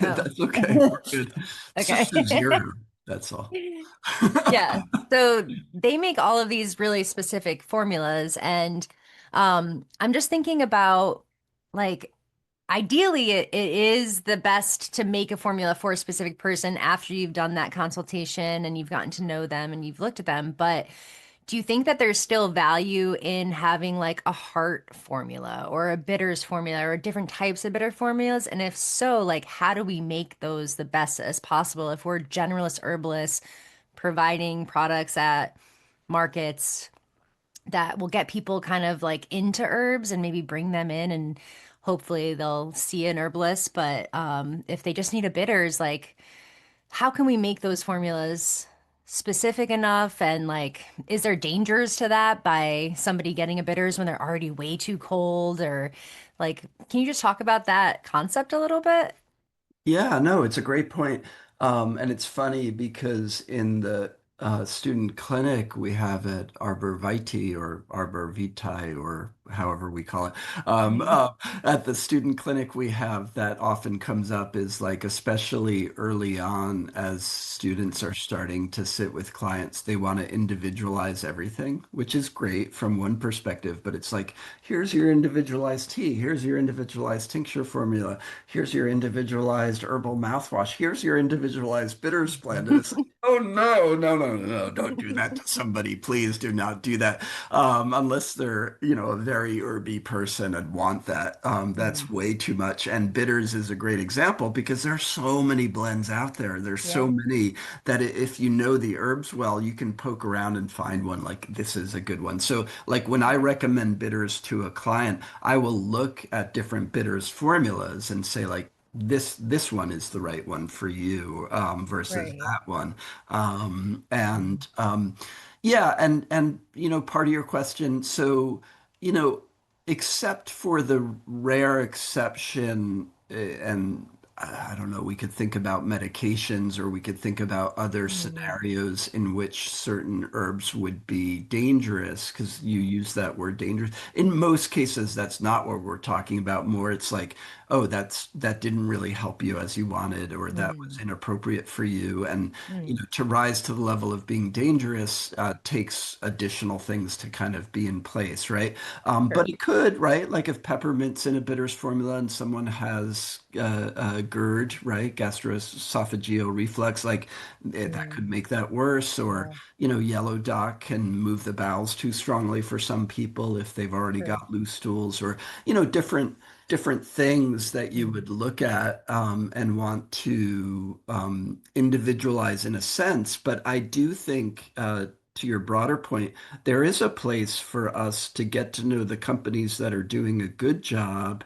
Oh. That's okay. We're good. It's Okay. just a zero. That's all. Yeah. So they make all of these really specific formulas. And I'm just thinking about like, ideally, it is the best to make a formula for a specific person after you've done that consultation and you've gotten to know them and you've looked at them. But do you think that there's still value in having like a heart formula or a bitters formula or different types of bitter formulas? And if so, like, how do we make those the best as possible if we're generalist herbalists providing products at markets that will get people kind of like into herbs and maybe bring them in and hopefully they'll see an herbalist. But if they just need a bitters, like how can we make those formulas specific enough? And like, is there dangers to that by somebody getting a bitters when they're already way too cold? Or like, can you just talk about that concept a little bit? Yeah, no, it's a great point. And it's funny because in the student clinic we have at Arbor Vitae or Arbor Vitae or however we call it. Um, Mhm. uh, at the student clinic we have that often comes up is like especially early on as students are starting to sit with clients, they want to individualize everything, which is great from one perspective, but it's like, here's your individualized tea, here's your individualized tincture formula. Here's your individualized herbal mouthwash. Here's your individualized bitters blend. And it's like, oh no, no, don't do that to somebody. Please do not do that. Unless they're, a very herby person and want that. That's Mm. way too much. And bitters is a great example because there's so many blends out there. There's so Yeah. many that if you know the herbs well, you can poke around and find one like this is a good one. So like when I recommend bitters to a client, I will look at different bitters formulas and say like, this one is the right one for you versus Right. that one. And yeah, and part of your question, so you know, except for the rare exception, and I don't know, we could think about medications or we could think about other Mm. scenarios in which certain herbs would be dangerous because you use that word dangerous. In most cases, that's not what we're talking about. More, it's like, oh, that didn't really help you as you wanted, or that was Mm. inappropriate for you. And Mm. to rise to the level of being dangerous takes additional things to kind of be in place, right? But Sure. it could, right? Like if peppermint's in a bitters formula and someone has GERD, right? Gastroesophageal reflux, like that Mm. could make that worse. Or, Yeah. yellow dock can move the bowels too strongly for some people if they've already Sure. got loose stools or, different things that you Mm. would look at and want to individualize in a sense. But I do think, to your broader point, there is a place for us to get to know the companies that are doing a good job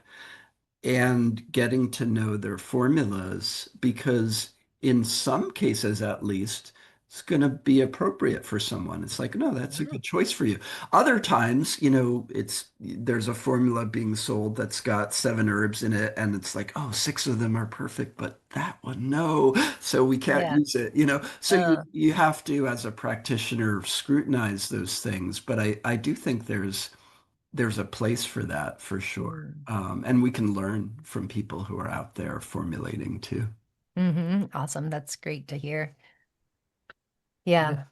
and getting to know their formulas because in some cases at least it's going to be appropriate for someone. It's like, no, that's a Yeah. good choice for you. Other times, there's a formula being sold that's got 7 herbs in it and it's like, oh, 6 of them are perfect, but that one, no. So we can't Yeah. use it. So you Uh, you have to, as a practitioner, scrutinize those things. But I do think there's a place for that for sure. mm. And we can learn from people who are out there formulating too. Awesome. That's great to hear. Yeah. Yeah.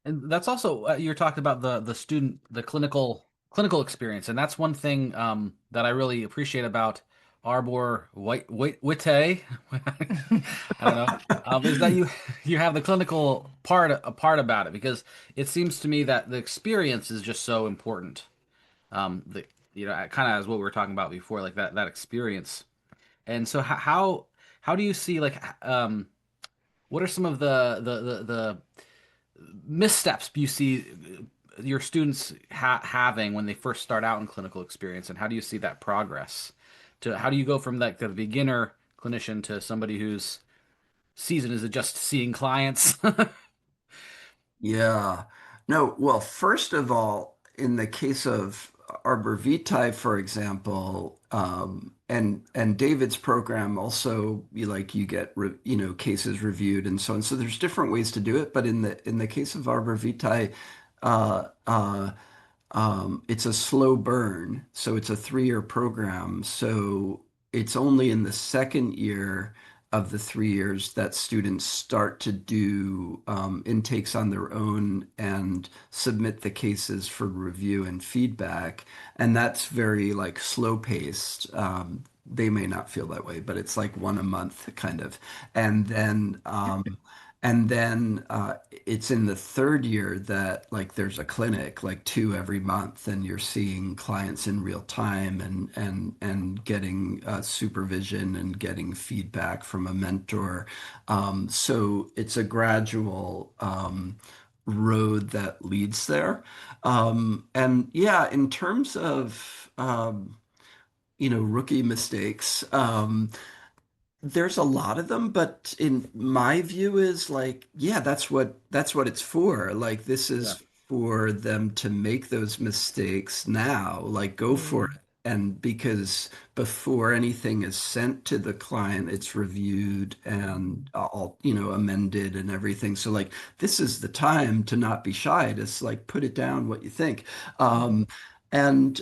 And that's also you're talking about the student the clinical experience, and that's one thing that I really appreciate about Arbor Witte. I don't know. Is that you have the clinical part about it because it seems to me that the experience is just so important. The kind of as what we were talking about before, like that experience. And so how do you see like what are some of the missteps you see your students having when they first start out in clinical experience, and how do you see that progress? To how do you go from like the beginner clinician to somebody whose season is just seeing clients? Yeah. No, well, first of all, in the case of Arbor Vitae, for example, and David's program also, you get cases reviewed and so on. So there's different ways to do it, but in the case of Arbor Vitae, uh, uh, it's a slow burn, so it's a 3-year program. So it's only in the second year of the 3 years that students start to do intakes on their own and submit the cases for review and feedback. And that's very like slow paced. They may not feel that way, but it's like one a month kind of. And then it's in the third year that like there's a clinic, like 2 every month, and you're seeing clients in real time and getting supervision and getting feedback from a mentor. So it's a gradual road that leads there. And yeah, in terms of rookie mistakes. There's a lot of them, but in my view is like, yeah, that's what it's for. Like this Yeah. is for them to make those mistakes now, like go for it. Mm. And because before anything is sent to the client, it's reviewed and all, amended and everything. So like this is the time to not be shy. Just like put it down what you think. Mm. Um, and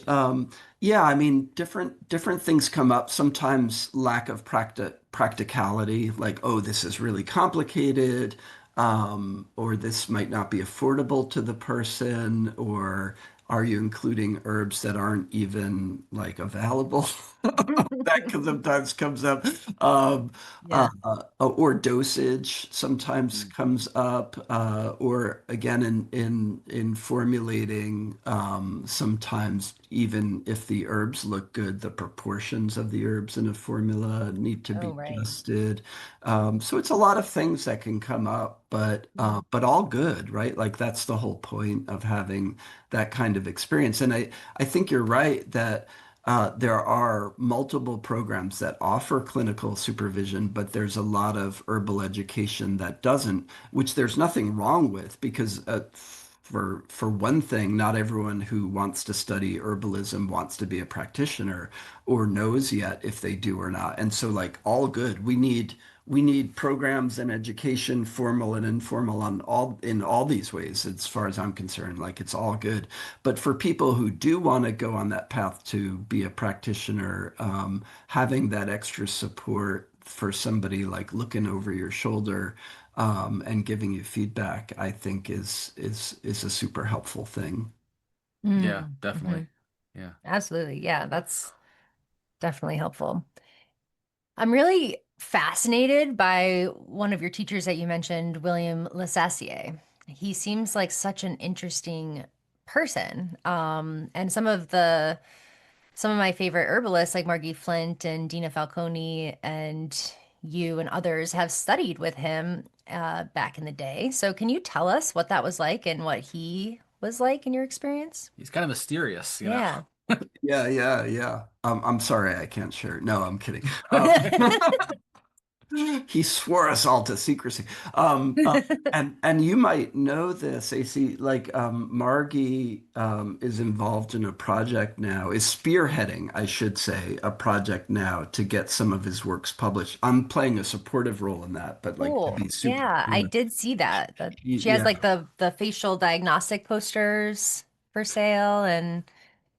yeah, I mean, different things come up. Sometimes lack of practicality, like, oh, this is really complicated, or this might not be affordable to the person, or are you including herbs that aren't even like available? That sometimes comes up. Um, Yeah. or dosage sometimes comes up, or again in formulating, sometimes even if the herbs look good, the proportions of the herbs in a formula need to Oh, be right. adjusted. So it's a lot of things that can come up, Mm. but all good, right? Like that's the whole point of having that kind of experience. And I think you're right that there are multiple programs that offer clinical supervision, but there's a lot of herbal education that doesn't, which there's nothing wrong with because for one thing, not everyone who wants to study herbalism wants to be a practitioner or knows yet if they do or not. And so like all good. We need programs and education, formal and informal, on all in all these ways, as far as I'm concerned. Like it's all good. But for people who do want to go on that path to be a practitioner, having that extra support for somebody like looking over your shoulder, and giving you feedback, I think is a super helpful thing. Yeah, Mm. Hmm. definitely. Yeah. Absolutely. Yeah, that's definitely helpful. I'm really fascinated by one of your teachers that you mentioned, William Lasassier. He seems like such an interesting person. And some of my favorite herbalists like Margie Flint and Dina Falcone and you and others have studied with him back in the day. So can you tell us what that was like and what he was like in your experience? He's kind of mysterious, you know. Yeah. Yeah, yeah, yeah. I'm sorry I can't share. No, I'm kidding. He swore us all to secrecy. And you might know this, AC, like Margie is involved in a project now, is spearheading, I should say, a project now to get some of his works published. I'm playing a supportive role in that, but like to Cool. be super, Yeah, I did see that. That she has yeah, like the facial diagnostic posters for sale and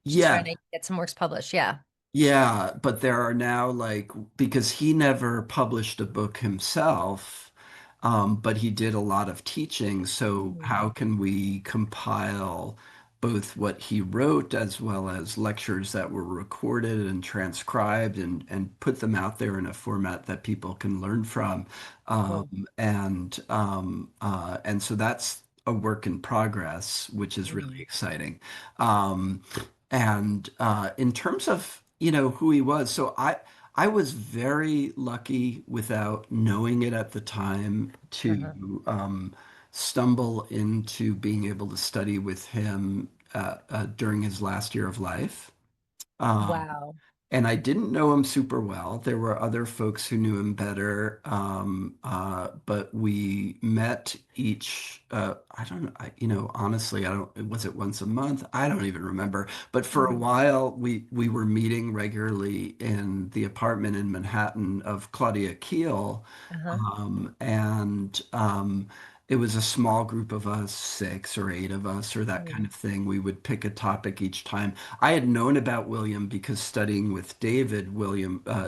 she's trying yeah. to get some works published. Yeah. Yeah, but there are now like because he never published a book himself, but he did a lot of teaching. So Mm. how can we compile both what he wrote as well as lectures that were recorded and transcribed and put them out there in a format that people can learn from? Cool. And so that's a work in progress, which is really Mm. exciting. Um, and in terms of, who he was, so I was very lucky without knowing it at the time Uh-huh. to stumble into being able to study with him during his last year of life. Um, Wow. and I didn't know him super well. There were other folks who knew him better, but we met each. I don't know. Honestly, I don't. Was it once a month? I don't even remember. But for a Mhm. while, we were meeting regularly in the apartment in Manhattan of Claudia Kiel, Uh-huh. and it was a small group of us, 6 or 8 of us, or that kind Mm. of thing. We would pick a topic each time. I had known about William because studying with David,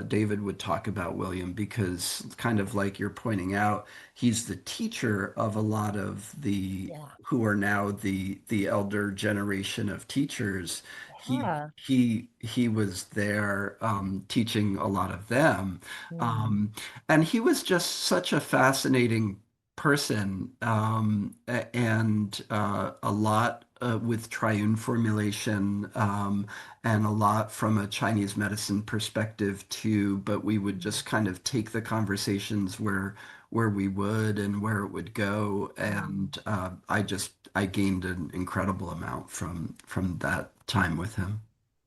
David would talk about William because kind of like you're pointing out, he's the teacher of a lot of the Yeah. who are now the elder generation of teachers. He Yeah. he was there teaching a lot of them. Mm. Um, and he was just such a fascinating person, and a lot with triune formulation, and a lot from a Chinese medicine perspective too. But we would just kind of take the conversations where we would and where it would go, Mm. and I gained an incredible amount from that time with him.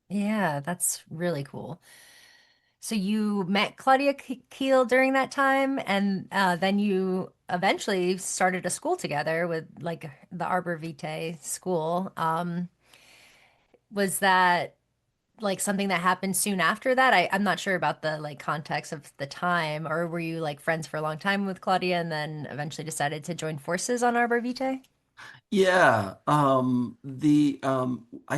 Yeah, that's really cool. So you met Claudia Kiel during that time, and then you eventually started a school together with like the Arbor Vitae school. Was that like something that happened soon after that? I'm not sure about the like context of the time, or were you like friends for a long time with Claudia and then eventually decided to join forces on Arbor Vitae? Yeah, I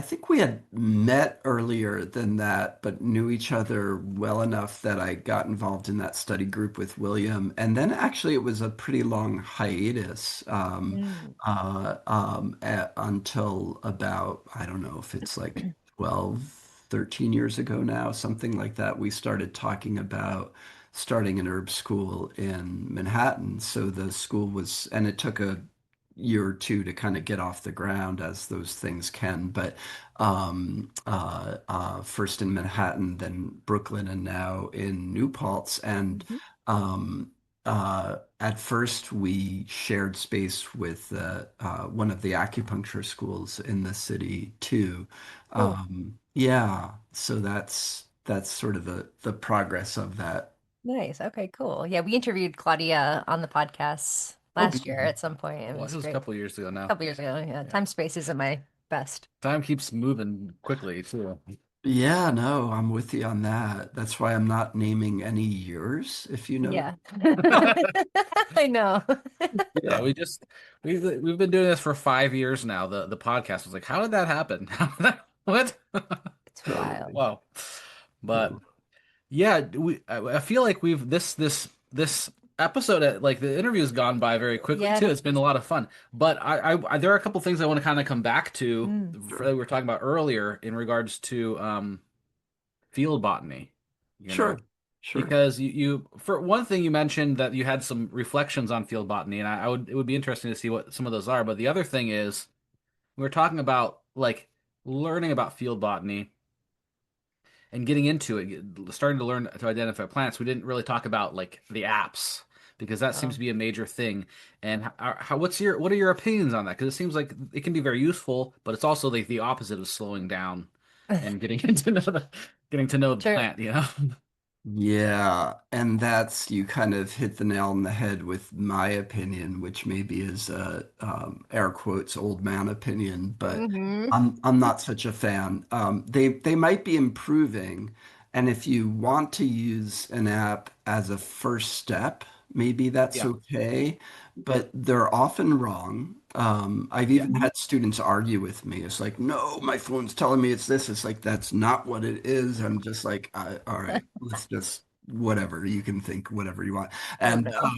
think we had met earlier than that, but knew each other well enough that I got involved in that study group with William. And then actually it was a pretty long hiatus, Mm. until about, I don't know if it's like 12, 13 years ago now, something like that, we started talking about starting an herb school in Manhattan. So the school was, and it took a year or two to kind of get off the ground as those things can. But first in Manhattan, then Brooklyn, and now in New Paltz. And Mhm. um, at first, we shared space with one of the acupuncture schools in the city too. Cool. Yeah, so that's sort of the progress of that. Nice. Okay, cool. Yeah, we interviewed Claudia on the podcast Oh, last year beautiful. at some point. It Well, it was was a great. couple of years ago A now. couple years ago. Yeah, Yeah. time space isn't my best. Time keeps moving quickly too. Yeah, no, I'm with you on that. That's why I'm not naming any years, if you know. Yeah. I know. Yeah, Yeah. we've been doing this for 5 years now. The podcast was like, how did that happen? How did that, what? It's wild. Wow. But Totally. yeah, I feel like we've this episode like the interview has gone by very quickly Yeah, too. that's It's been a lot of fun. But there are a couple things I want to kind of come back to mm, that we Sure. were talking about earlier in regards to field botany, you know. Sure. Sure. Because you for one thing you mentioned that you had some reflections on field botany, and I would it would be interesting to see what some of those are. But the other thing is we were talking about like learning about field botany and getting into it, starting to learn to identify plants. We didn't really talk about like the apps because that seems oh. to be a major thing. And what are your opinions on that? Because it seems like it can be very useful, but it's also like the opposite of slowing down and getting getting to know the True. plant, you know? Yeah, and that's you kind of hit the nail on the head with my opinion, which maybe is a air quotes old man opinion, but Hmm. I'm not such a fan. They might be improving, and if you want to use an app as a first step, maybe that's Yeah, okay, but they're often wrong. I've yeah, even had students argue with me. It's like, no, my phone's telling me it's this. It's like, that's not what it is. I'm just like, all right, let's just whatever. You can think whatever you want. Oh And no.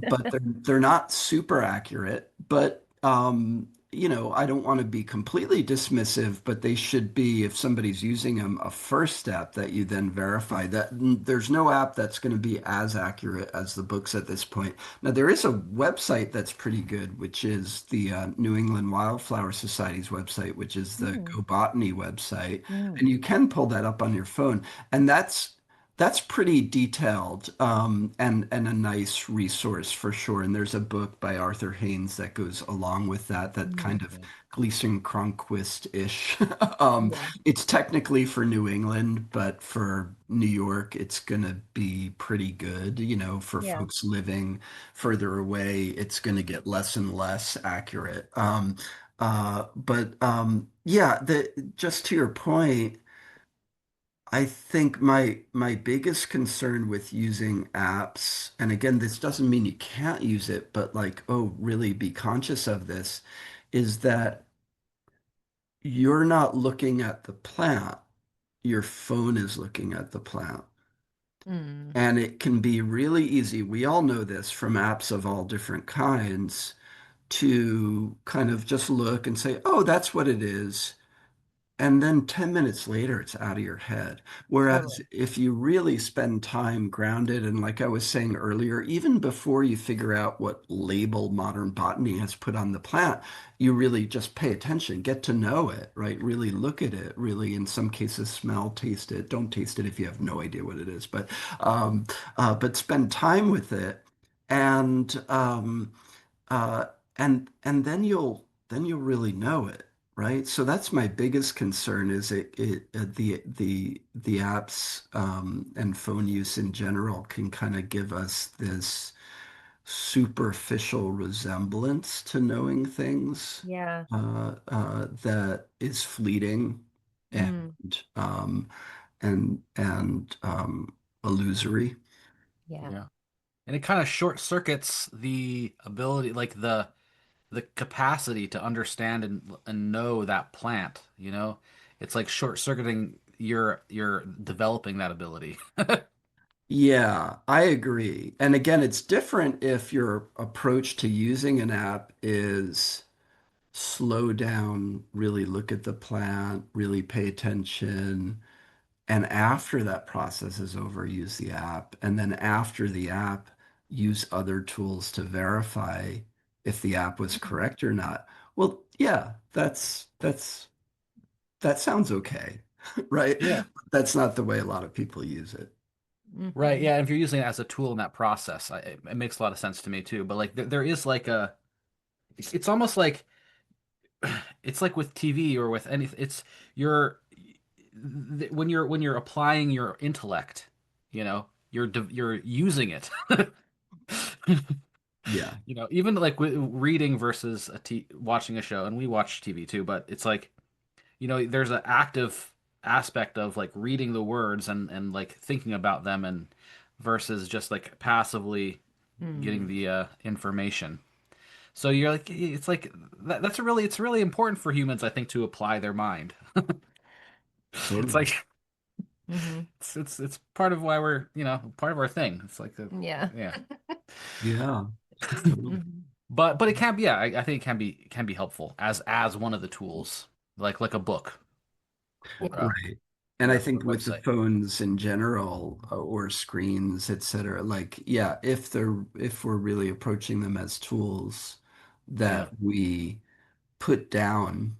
but they're not super accurate. But I don't want to be completely dismissive, but they should be, if somebody's using them, a first step that you then verify that there's no app that's going to be as accurate as the books at this point. Now, there is a website that's pretty good, which is the New England Wildflower Society's website, which is the Mm, Go Botany website, mm, and you can pull that up on your phone, and that's pretty detailed and a nice resource for sure. And there's a book by Arthur Haynes that goes along with that, that mm. kind of Gleason Cronquist-ish. Yeah. It's technically for New England, but for New York, it's gonna be pretty good. For Yeah. folks living further away, it's gonna get less and less accurate. But yeah, just to your point. I think my biggest concern with using apps, and again, this doesn't mean you can't use it, but like, oh, really be conscious of this, is that you're not looking at the plant. Your phone is looking at the plant. Mm, And it can be really easy. We all know this from apps of all different kinds to kind of just look and say, oh, that's what it is. And then 10 minutes later, it's out of your head. Whereas totally. if you really spend time grounded, and like I was saying earlier, even before you figure out what label modern botany has put on the plant, you really just pay attention, get to know it, right? Really look at it, really, in some cases, smell, taste it. Don't taste it if you have no idea what it is, um, but spend time with it. And uh, and then you'll really know it, right? So that's my biggest concern is the apps and phone use in general can kind of give us this superficial resemblance to knowing things Yeah. that is fleeting and Mm, um, and illusory. yeah. yeah. And it kind of short circuits the ability, like the capacity to understand and know that plant, you know? It's like short circuiting your developing that ability. Yeah, I agree. And again, it's different if your approach to using an app is slow down, really look at the plant, really pay attention. And after that process is over, use the app. And then after the app, use other tools to verify if the app was correct or not. Well, yeah, that sounds okay, right? Yeah. That's not the way a lot of people use it. Right. Hmm. Yeah. And if you're using it as a tool in that process, it makes a lot of sense to me too. But like there is like it's almost like it's like with TV or with anything. It's you're when you're applying your intellect, you're using it. Yeah. Even like with reading versus watching a show, and we watch TV too, but it's like, there's an active aspect of like reading the words and like thinking about them and versus just like passively getting Mm. the information. So you're like, it's like it's really important for humans, I think, to apply their mind. It's Totally. like Hmm. it's part of why we're, part of our thing. It's like Yeah. yeah. Yeah. Totally. Hmm. But it can be, yeah, I think it can be helpful as one of the tools, like a book or Right. And I or think with the website. phones in general, or screens, et cetera, like, yeah, if we're really approaching them as tools Yeah. that we put down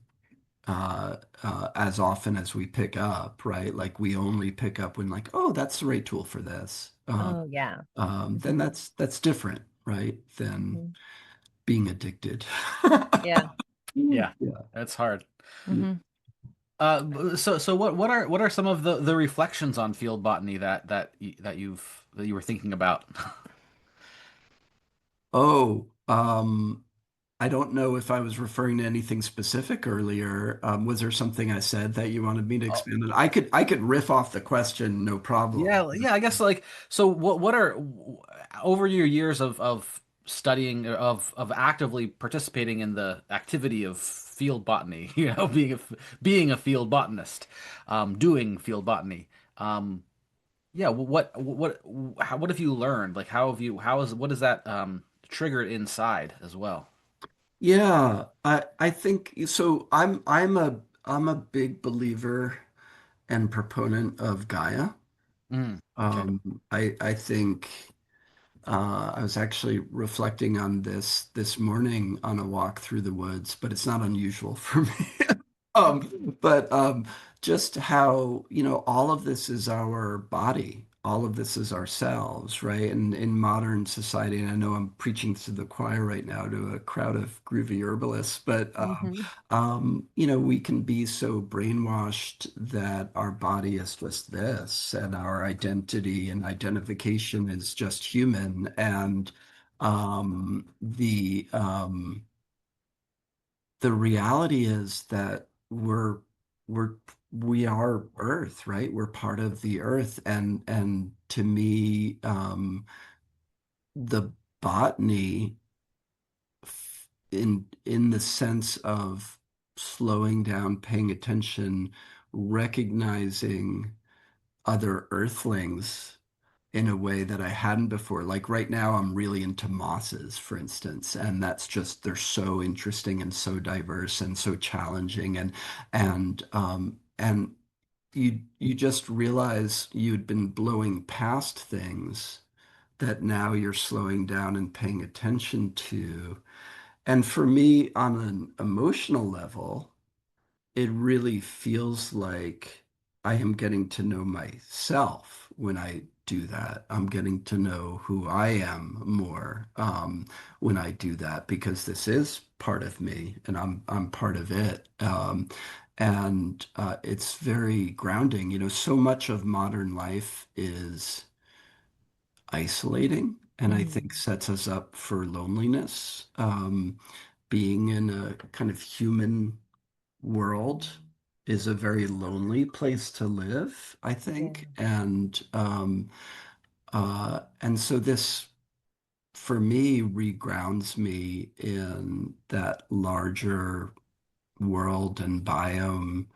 as often as we pick up, right? Like we only pick up when like, oh, that's the right tool for this. Oh, yeah. Then Hmm. that's different, right? Than Hmm. being addicted. Yeah. Yeah. Yeah. That's hard. Hmm. So what are some of the reflections on field botany that you were thinking about? Oh, I don't know if I was referring to anything specific earlier. Was there something I said that you wanted me to Oh, expand on? I could riff off the question, no problem. yeah, yeah, I guess like so what are over your years of studying of actively participating in the activity of field botany, being a field botanist, doing field botany. Yeah, what have you learned? Like what is that triggered inside as well? Yeah, I think so. I'm a big believer and proponent of Gaia. Okay. I think I was actually reflecting on this morning on a walk through the woods, but it's not unusual for me. But just how, all of this is our body, all of this is ourselves, right? And in modern society, and I know I'm preaching to the choir right now to a crowd of groovy herbalists, but Hmm. we can be so brainwashed that our body is just this, and our identity and identification is just human, and the reality is that we're we are Earth, right? We're part of the Earth, and to me, the botany, in the sense of slowing down, paying attention, recognizing other Earthlings in a way that I hadn't before. Like right now, I'm really into mosses, for instance, and that's just they're so interesting and so diverse and so challenging, and you just realize you'd been blowing past things that now you're slowing down and paying attention to. And for me, on an emotional level, it really feels like I am getting to know myself when I do that. I'm getting to know who I am more when I do that because this is part of me and I'm part of it. And it's very grounding. So much of modern life is isolating and I think Hmm. sets us up for loneliness. Being in a kind of human world is a very lonely place to live, I Yeah. think. And so this for me regrounds me in that larger world and biome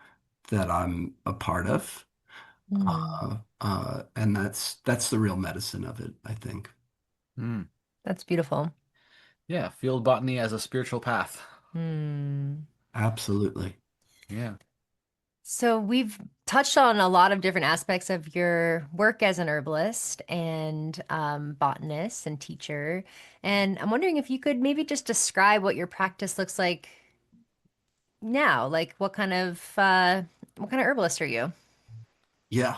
that I'm a part of. Hmm. And that's the real medicine of it, I think. Mm. That's beautiful. Yeah, field botany as a spiritual path. Hmm. Absolutely. Yeah. So we've touched on a lot of different aspects of your work as an herbalist and botanist and teacher. And I'm wondering if you could maybe just describe what your practice looks like now. Like what kind of herbalist are you? Yeah,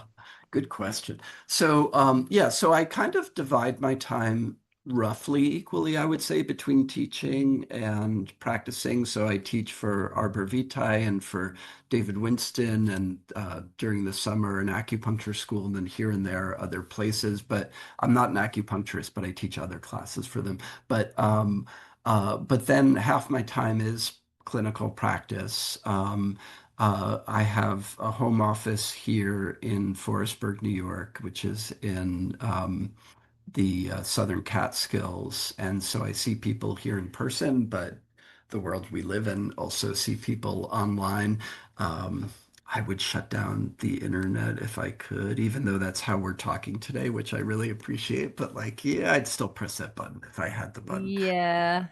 good question. So, yeah, so I kind of divide my time roughly equally, I would say, between teaching and practicing. So I teach for Arbor Vitae and for David Winston, and during the summer an acupuncture school, and then here and there other places. But I'm not an acupuncturist, but I teach other classes for them. But then half my time is clinical practice. I have a home office here in Forestburg, New York, which is in the Southern Catskills. And so I see people here in person, but the world we live in also see people online. Um, I would shut down the internet if I could, even though that's how we're talking today, which I really appreciate. But like, yeah, I'd still press that button if I had the button. Yeah.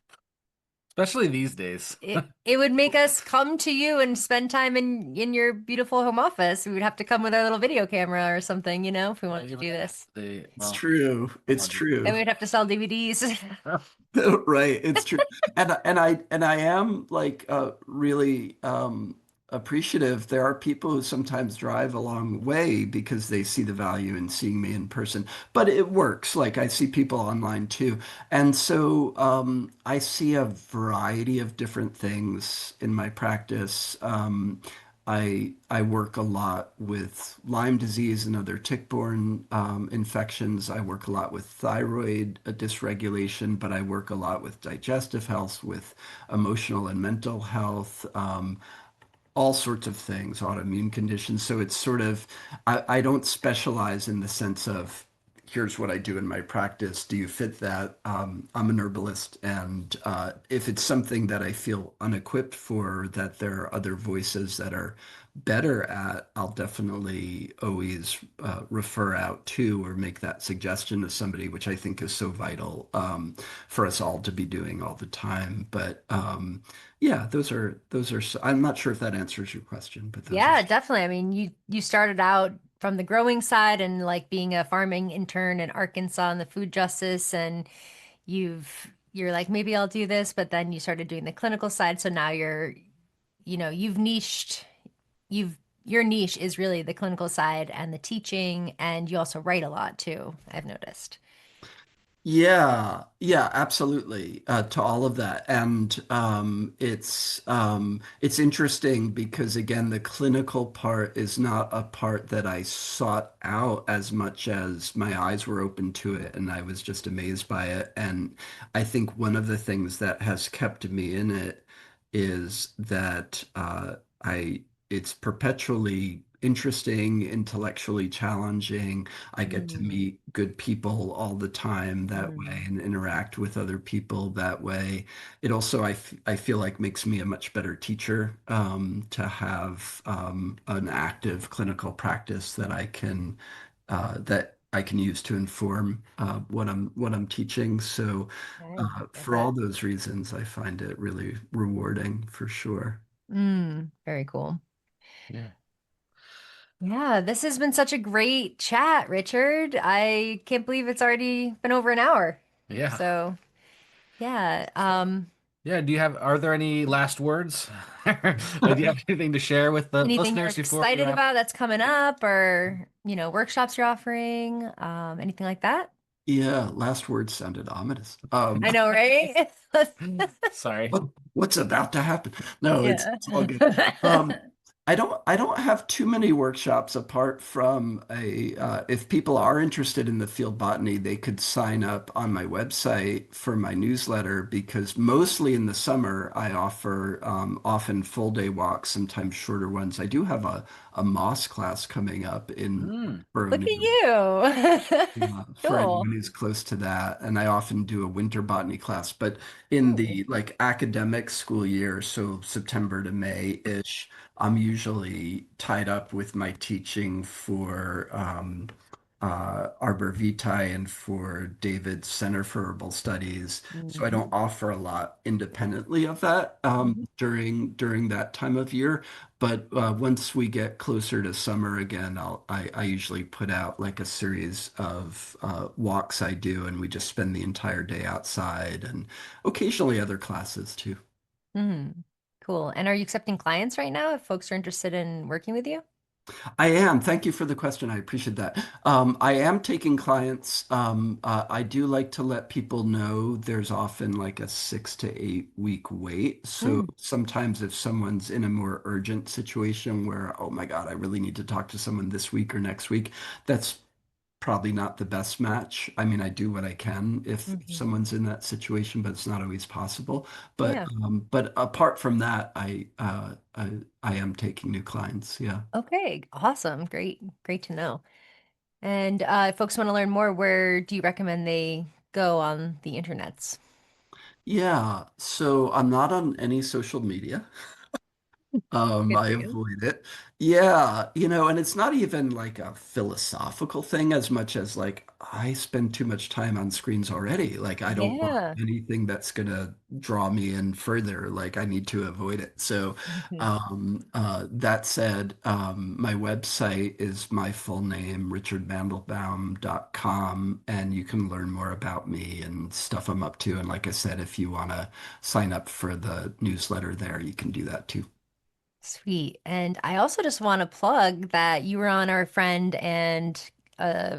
Especially these days. It would make us come to you and spend time in your beautiful home office. We would have to come with our little video camera or something, if we wanted to do this. It's true. It's And true. we'd have to sell DVDs. Right, it's true. And I am like really appreciative. There are people who sometimes drive a long way because they see the value in seeing me in person. But it works. Like I see people online too. And so I see a variety of different things in my practice. I work a lot with Lyme disease and other tick-borne infections. I work a lot with thyroid dysregulation, but I work a lot with digestive health, with emotional and mental health, all sorts of things, autoimmune conditions. So it's sort of, I don't specialize in the sense of, here's what I do in my practice. Do you fit that? I'm an herbalist. And if it's something that I feel unequipped for, that there are other voices that are better at, I'll definitely always refer out to or make that suggestion to somebody, which I think is so vital for us all to be doing all the time. But yeah, those are. I'm not sure if that answers your question, but those are. Yeah, definitely. I mean, you started out from the growing side and like being a farming intern in Arkansas and the food justice, and you're like, maybe I'll do this, but then you started doing the clinical side. So now you've niched, your niche is really the clinical side and the teaching, and you also write a lot too, I've noticed. Yeah, yeah, absolutely. To all of that, and it's interesting because again, the clinical part is not a part that I sought out as much as my eyes were open to it, and I was just amazed by it. And I think one of the things that has kept me in it is that I it's perpetually interesting, intellectually challenging. I get to Mm, meet good people all the time that way mm, and interact with other people that way. It also, I feel like makes me a much better teacher to have an active clinical practice that I can use to inform what I'm teaching. So okay, love for all that. those reasons, I find it really rewarding for sure. Very cool. Yeah. Yeah, this has been such a great chat, Richard. I can't believe it's already been over an hour. Yeah. So, yeah, Yeah. Are there any last words? Do you have anything to share with the anything you're listeners before we excited wrap? about that's coming up or, workshops you're offering, anything like that? Yeah, last word sounded ominous. I know, right? Sorry. What's about to happen? No, Yeah. it's all good. Um, I don't have too many workshops apart from a if people are interested in the field botany, they could sign up on my website for my newsletter because mostly in the summer I offer often full day walks, sometimes shorter ones. I do have a moss class coming up in Mm. Borough, Look New at York. you. For Cool. anyone who's close to that. And I often do a winter botany class, but in Ooh. the like academic school year, so September to May-ish, I'm usually tied up with my teaching for Arbor Vitae and for David's Center for Herbal Studies. So I don't Hmm. offer a lot independently of that during that time of year. But once we get closer to summer again, I usually put out like a series of walks I do, and we just spend the entire day outside, and occasionally other classes too. Hmm. Cool. And are you accepting clients right now if folks are interested in working with you? I am. Thank you for the question. I appreciate that. I am taking clients. I do like to let people know there's often like a 6 to 8 week wait. So Mm, sometimes if someone's in a more urgent situation where, oh my God, I really need to talk to someone this week or next week, that's probably not the best match. I mean, I do what I can if hmm. someone's in that situation, but it's not always possible. Yeah. But apart from that, I am taking new clients. Yeah. Okay. Awesome. Great. Great to know. And if folks want to learn more, where do you recommend they go on the internets? Yeah, so I'm not on any social media. Good I for you. avoid it. Yeah, and it's not even like a philosophical thing as much as like I spend too much time on screens already. Like I don't want Yeah. anything that's gonna draw me in further. Like I need to avoid it. So, Hmm. that said, my website is my full name, richardmandelbaum.com, and you can learn more about me and stuff I'm up to. And like I said, if you want to sign up for the newsletter there, you can do that too. Sweet. And I also just want to plug that you were on our friend and uh,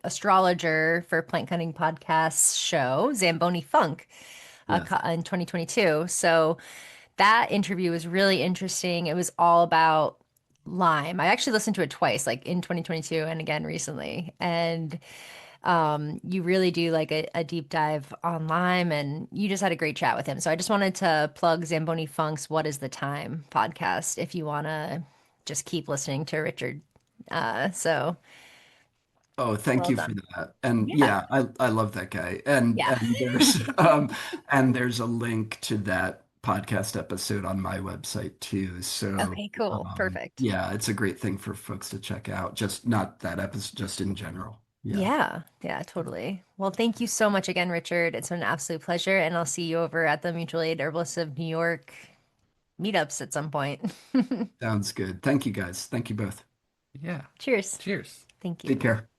astrologer for Plant Cunning podcast show, Zamboni Funk, Yes. in 2022. So that interview was really interesting. It was all about Lyme. I actually listened to it twice, like in 2022 and again recently. And you really do like a deep dive on Lyme, and you just had a great chat with him. So I just wanted to plug Zamboni Funk's What is the Time podcast if you want to just keep listening to Richard. So Oh, thank well you for done. that. And Yeah. yeah, I love that guy. And Yeah. and there's and there's a link to that podcast episode on my website too. So Okay, cool. Perfect. yeah, it's a great thing for folks to check out. Just not that episode, just in general. Yeah. Yeah, yeah, totally. Well, thank you so much again, Richard. It's been an absolute pleasure, and I'll see you over at the Mutual Aid Herbalists of New York meetups at some point. Sounds good. Thank you guys. Thank you both. Yeah. Cheers. Cheers. Thank you. Take care.